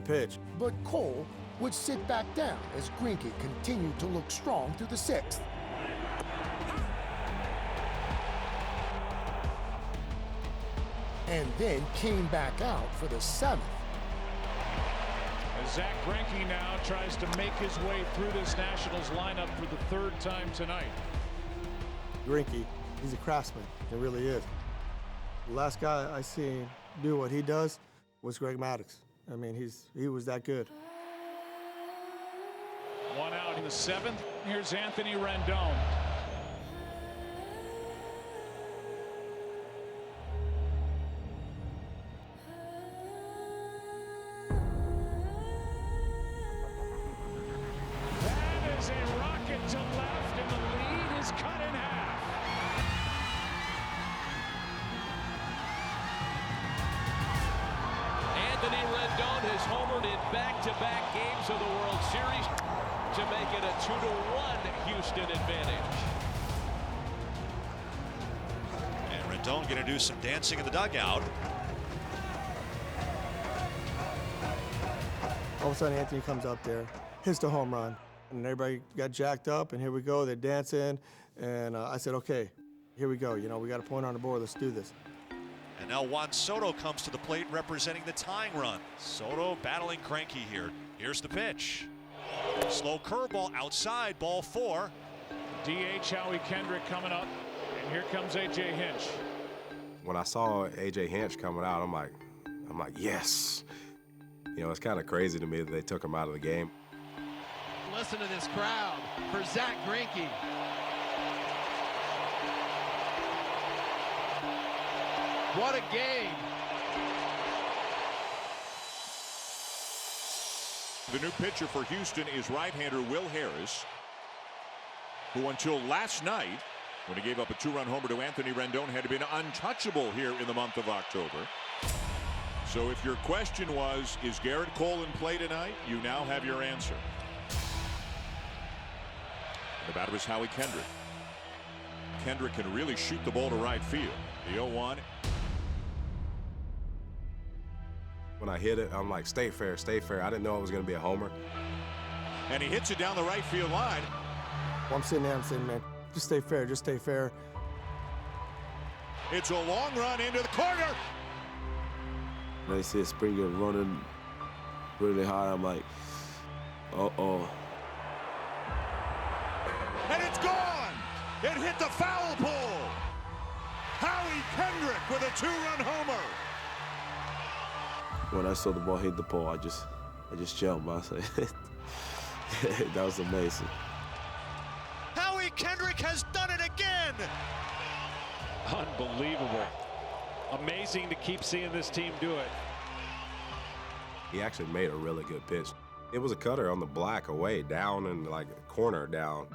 Speaker 5: pitch.
Speaker 1: But Cole would sit back down as Greinke continued to look strong through the 6th. And then came back out for the 7th.
Speaker 8: As Zach Greinke now tries to make his way through this Nationals lineup for the 3rd time tonight.
Speaker 5: Greinke, he's a craftsman, he really is. The last guy I seen do what he does was Greg Maddux. I mean, he was that good.
Speaker 8: 1 out in the 7th. Here's Anthony Rendon. That is a rocket to left, and the lead is cut in half.
Speaker 11: Anthony Rendon has homered in back-to-back games of the World Series to make it a 2-1 Houston advantage.
Speaker 4: And Rendon going to do some dancing in the dugout.
Speaker 5: All of a sudden, Anthony comes up there, hits the home run, and everybody got jacked up, and here we go, they're dancing, and I said, okay, here we go, you know, we got a point on the board, let's do this.
Speaker 4: And now Juan Soto comes to the plate representing the tying run. Soto battling Greinke here. Here's the pitch. Slow curveball outside, ball 4.
Speaker 8: DH Howie Kendrick coming up, and here comes A.J. Hinch.
Speaker 9: When I saw A.J. Hinch coming out, I'm like,
Speaker 14: I'm like, yes. You know, it's kind of crazy to me that they took him out of the game.
Speaker 19: Listen to this crowd for Zach Greinke. What a game.
Speaker 2: The new pitcher for Houston is right-hander Will Harris, who until last night, when he gave up a 2-run homer to Anthony Rendon, had been untouchable here in the month of October. So if your question was, is Garrett Cole in play tonight? You now have your answer. The batter is Howie Kendrick. Kendrick can really shoot the ball to right field. The 0-1.
Speaker 14: When I hit it, I'm like, stay fair, stay fair. I didn't know it was going to be a homer.
Speaker 2: And he hits it down the right field line.
Speaker 5: Well, I'm sitting there, man, just stay fair, just stay fair.
Speaker 2: It's a long run into the corner.
Speaker 14: When I see Springer running really hard, I'm like, uh-oh.
Speaker 2: And it's gone. It hit the foul pole. Howie Kendrick with a 2-run homer.
Speaker 14: When I saw the ball hit the pole, I just jumped. I was like, that was amazing.
Speaker 4: Howie Kendrick has done it again.
Speaker 8: Unbelievable. Amazing to keep seeing this team do it.
Speaker 14: He actually made a really good pitch. It was a cutter on the black away, down in like a corner down.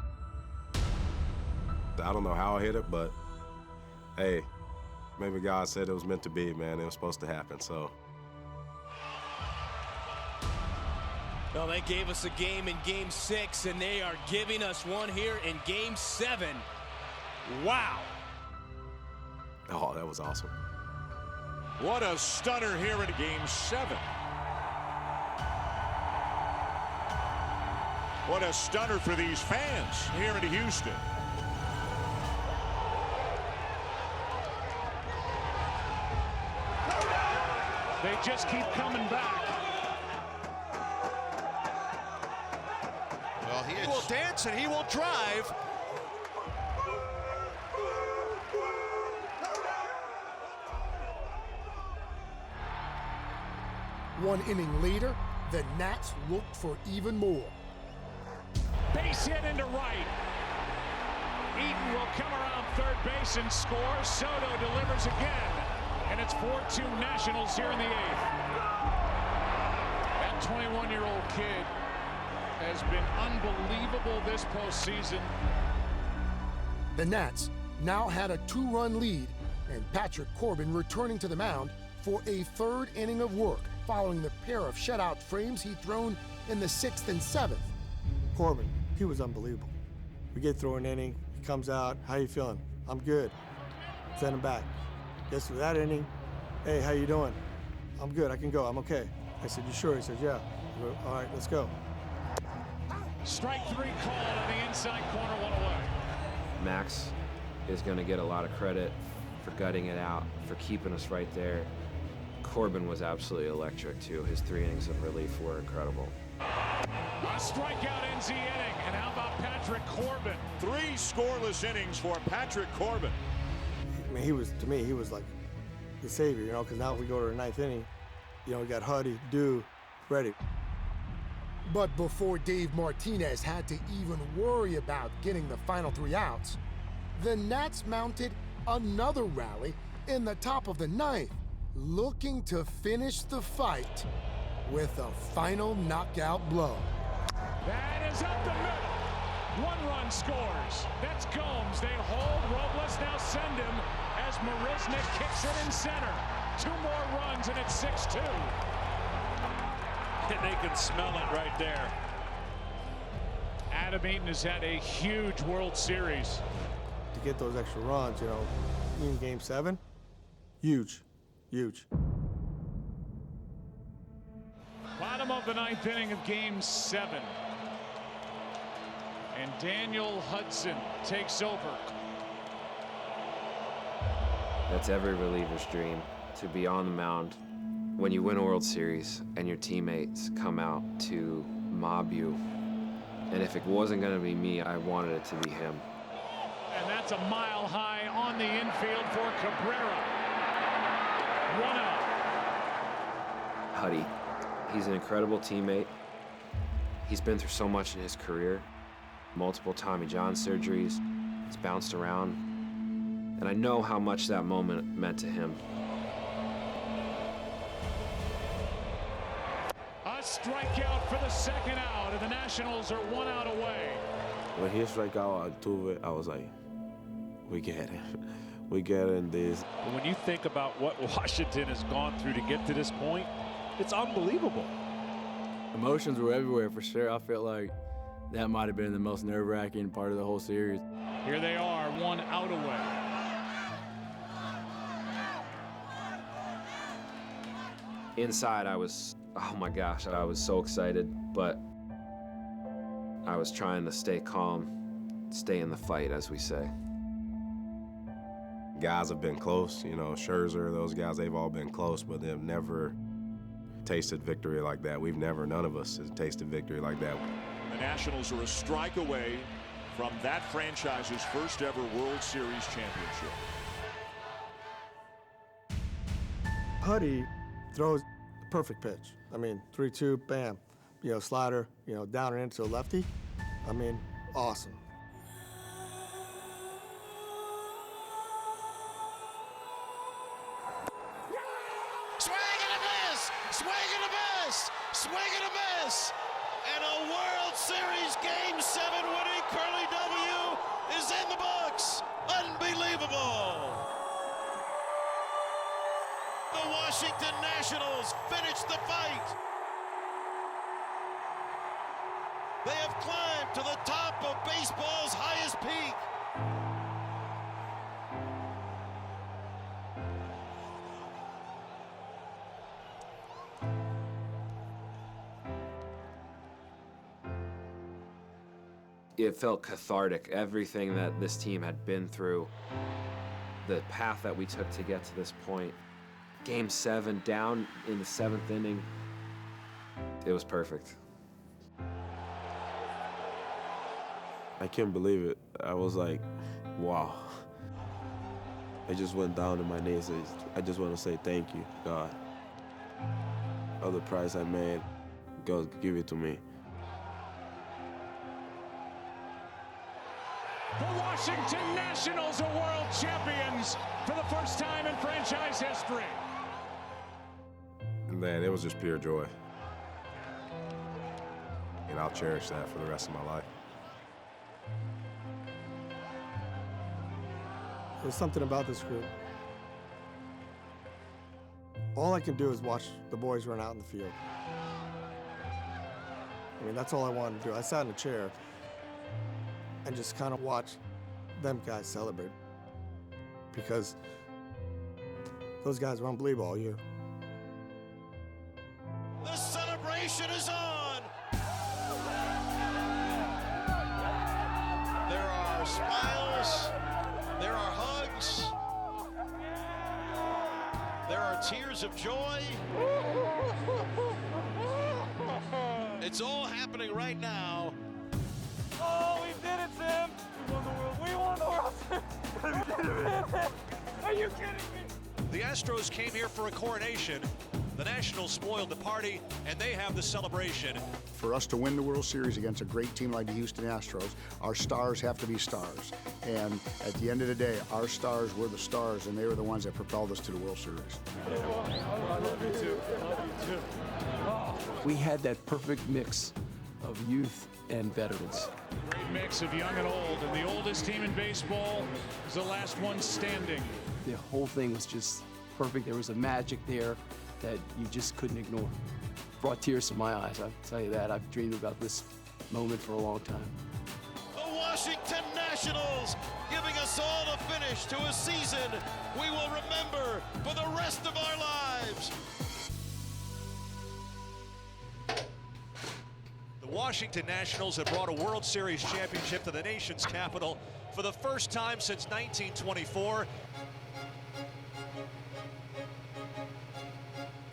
Speaker 14: I don't know how I hit it, but hey, maybe God said it was meant to be, man. It was supposed to happen, so.
Speaker 18: Well, they gave us a game in Game 6, and they are giving us one here in Game 7. Wow.
Speaker 14: Oh, that was awesome.
Speaker 2: What a stunner here in Game 7. What a stunner for these fans here in Houston.
Speaker 8: They just keep coming back.
Speaker 4: Well, he will dance and he will drive.
Speaker 1: One inning later, the Nats looked for even more.
Speaker 8: Base hit into right. Eaton will come around third base and score. Soto delivers again. And it's 4-2 Nationals here in the 8th. That 21-year-old kid has been unbelievable this postseason.
Speaker 1: The Nats now had a 2-run lead, and Patrick Corbin returning to the mound for a 3rd inning of work following the pair of shutout frames he'd thrown in the 6th and 7th.
Speaker 5: Corbin, he was unbelievable. We get through an inning, he comes out, how you feeling? I'm good. Send him back. Gets through that inning, hey, how you doing? I'm good, I can go, I'm okay. I said, you sure? He said, yeah. All right, let's go.
Speaker 8: Strike 3 called on the inside corner, 1 away.
Speaker 3: Max is going to get a lot of credit for gutting it out, for keeping us right there. Corbin was absolutely electric, too. His 3 innings of relief were incredible.
Speaker 8: A strikeout ends the inning. And how about Patrick Corbin?
Speaker 2: 3 scoreless innings for Patrick Corbin.
Speaker 5: I mean, to me, he was like the savior, you know, because now if we go to the 9th inning, you know, we got Huddy, Dew, ready.
Speaker 1: But before Dave Martinez had to even worry about getting the final 3 outs, the Nats mounted another rally in the top of the 9th, looking to finish the fight with a final knockout blow.
Speaker 8: That is up the middle. 1 run scores. That's Gomes. They hold. Robles now send him as Marisnik kicks it in center. 2 more runs and it's 6-2.
Speaker 25: And they can smell it right there.
Speaker 8: Adam Eaton has had a huge World Series.
Speaker 5: To get those extra runs, you know, in Game 7, huge, huge.
Speaker 8: Bottom of the 9th inning of Game 7. And Daniel Hudson takes over.
Speaker 3: That's every reliever's dream, to be on the mound when you win a World Series and your teammates come out to mob you. And if it wasn't going to be me, I wanted it to be him.
Speaker 8: And that's a mile high on the infield for Cabrera. 1 out.
Speaker 3: Putty. He's an incredible teammate. He's been through so much in his career. Multiple Tommy John surgeries. He's bounced around. And I know how much that moment meant to him.
Speaker 8: A strikeout for the second out, and the Nationals are 1 out away.
Speaker 14: When he struck out Altuve, I was like, we get it. We get in this.
Speaker 9: When you think about what Washington has gone through to get to this point, it's unbelievable.
Speaker 12: Emotions were everywhere for sure. I felt like that might have been the most nerve-wracking part of the whole series.
Speaker 8: Here they are, 1 out away.
Speaker 3: Inside, I was, oh my gosh, I was so excited, but I was trying to stay calm, stay in the fight, as we say.
Speaker 20: Guys have been close, you know, Scherzer, those guys, they've all been close, but they've never tasted victory like that. None of us has tasted victory like that.
Speaker 2: The Nationals are a strike away from that franchise's first ever World Series championship.
Speaker 5: Putty throws the perfect pitch. I mean, 3-2, bam. You know, slider, you know, down and into a lefty. I mean, awesome.
Speaker 15: Swing and a miss! Swing and a miss! Swing and a miss! And a World Series Game 7 winning Curly W is in the books! Unbelievable! The Washington Nationals finish the fight! They have climbed to the top of baseball's highest peak!
Speaker 3: It felt cathartic. Everything that this team had been through, the path that we took to get to this point. Game 7, down in the 7th inning. It was perfect.
Speaker 14: I couldn't believe it. I was like, wow. I just went down to my knees. I just want to say thank you, God. All the price I made, God give it to me.
Speaker 8: The Washington Nationals are world champions for the first time in franchise history.
Speaker 20: Man, it was just pure joy. And I'll cherish that for the rest of my life.
Speaker 5: There's something about this group. All I can do is watch the boys run out in the field. I mean, that's all I wanted to do. I sat in a chair and just kind of watch them guys celebrate, because those guys were unbelievable all year.
Speaker 15: The celebration is on! There are smiles, there are hugs, there are tears of joy. It's all happening right now.
Speaker 18: Oh, we did it, Sam! We won the world. We won the World Series. Are you kidding me?
Speaker 4: The Astros came here for a coronation. The Nationals spoiled the party, and they have the celebration.
Speaker 21: For us to win the World Series against a great team like the Houston Astros, our stars have to be stars. And at the end of the day, our stars were the stars, and they were the ones that propelled us to the World Series.
Speaker 18: I love you too. I love you too. Oh.
Speaker 23: We had that perfect mix of youth and veterans.
Speaker 8: Great mix of young and old, and the oldest team in baseball is the last one standing.
Speaker 23: The whole thing was just perfect. There was a magic there that you just couldn't ignore. Brought tears to my eyes, I'll tell you that. I've dreamed about this moment for a long time.
Speaker 15: The Washington Nationals giving us all a finish to a season we will remember for the rest of our lives.
Speaker 4: The Washington Nationals have brought a World Series championship to the nation's capital for the first time since 1924.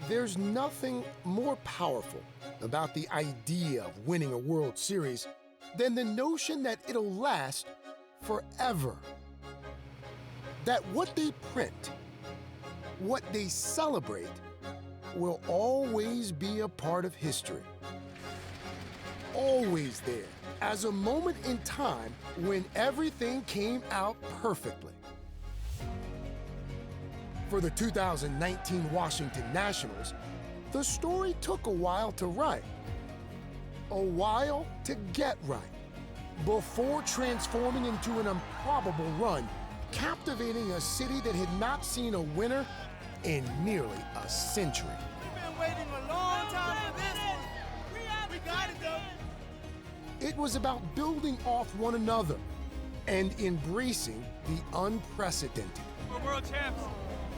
Speaker 1: There's nothing more powerful about the idea of winning a World Series than the notion that it'll last forever. That what they print, what they celebrate, will always be a part of history. Always there, as a moment in time when everything came out perfectly. For the 2019 Washington Nationals, the story took a while to write, a while to get right, before transforming into an improbable run, captivating a city that had not seen a winner in nearly a century.
Speaker 18: We've been waiting a long time for this one. We got it, though.
Speaker 1: It was about building off one another and embracing the unprecedented.
Speaker 18: We're world champs.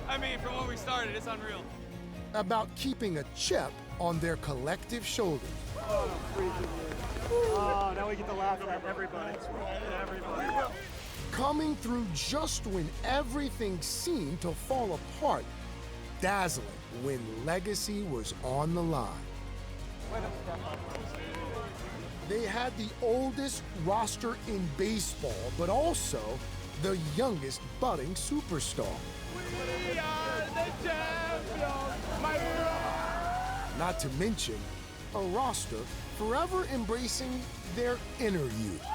Speaker 18: I mean, from when we started, it's unreal.
Speaker 1: About keeping a chip on their collective shoulders.
Speaker 6: Oh, now we get to laugh at everybody.
Speaker 1: Coming through just when everything seemed to fall apart. Dazzling when legacy was on the line. They had the oldest roster in baseball, but also the youngest budding superstar.
Speaker 18: We are the champions, my friend.
Speaker 1: Not to mention a roster forever embracing their inner youth.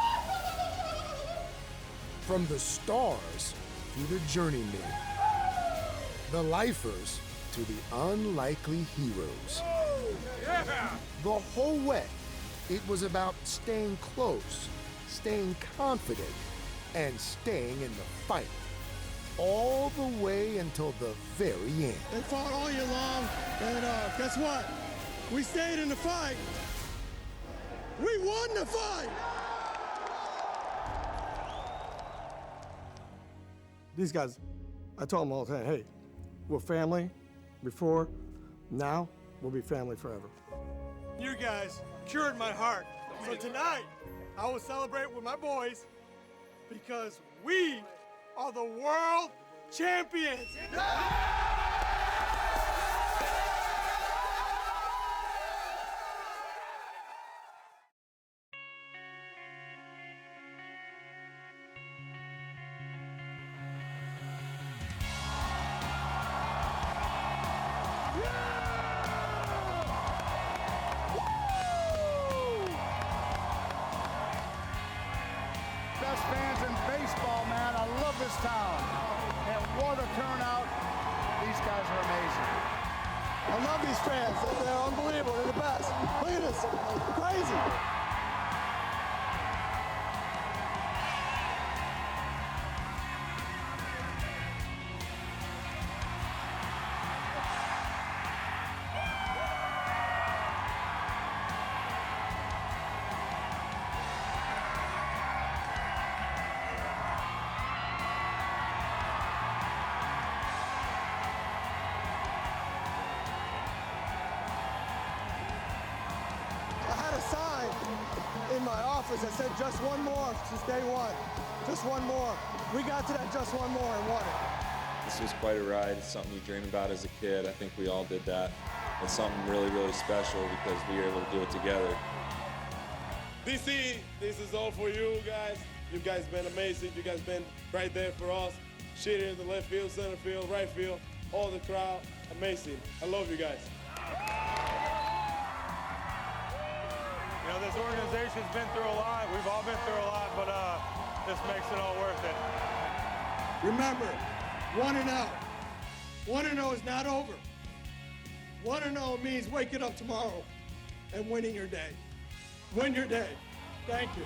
Speaker 1: From the stars to the journeymen, the lifers to the unlikely heroes. The whole way, it was about staying close, staying confident, and staying in the fight. All the way until the very end.
Speaker 5: They fought all year long, and guess what? We stayed in the fight. We won the fight! These guys, I told them all the time, hey, we're family before, now we'll be family forever. You guys cured my heart. So tonight, I will celebrate with my boys because we are the world champions.
Speaker 10: Best fans in baseball, man. I love this town. And what a turnout. These guys are amazing.
Speaker 5: I love these fans. They're unbelievable. They're the best. Look at this. Crazy. In my office, I said just one more since day one. Just one more. We got to that just one more and won it.
Speaker 13: This was quite a ride. It's something you dream about as a kid. I think we all did that. It's something really, really special because we were able to do it together.
Speaker 16: DC, this is all for you guys. You guys been amazing. You guys been right there for us. Shit in the left field, center field, right field, all the crowd. Amazing. I love you guys.
Speaker 26: You know, this organization's been through a lot. We've all been through a lot, but this makes it all worth it.
Speaker 5: Remember, 1-0. 1-0 is not over. 1-0 means waking up tomorrow and winning your day. Win your day. Thank you.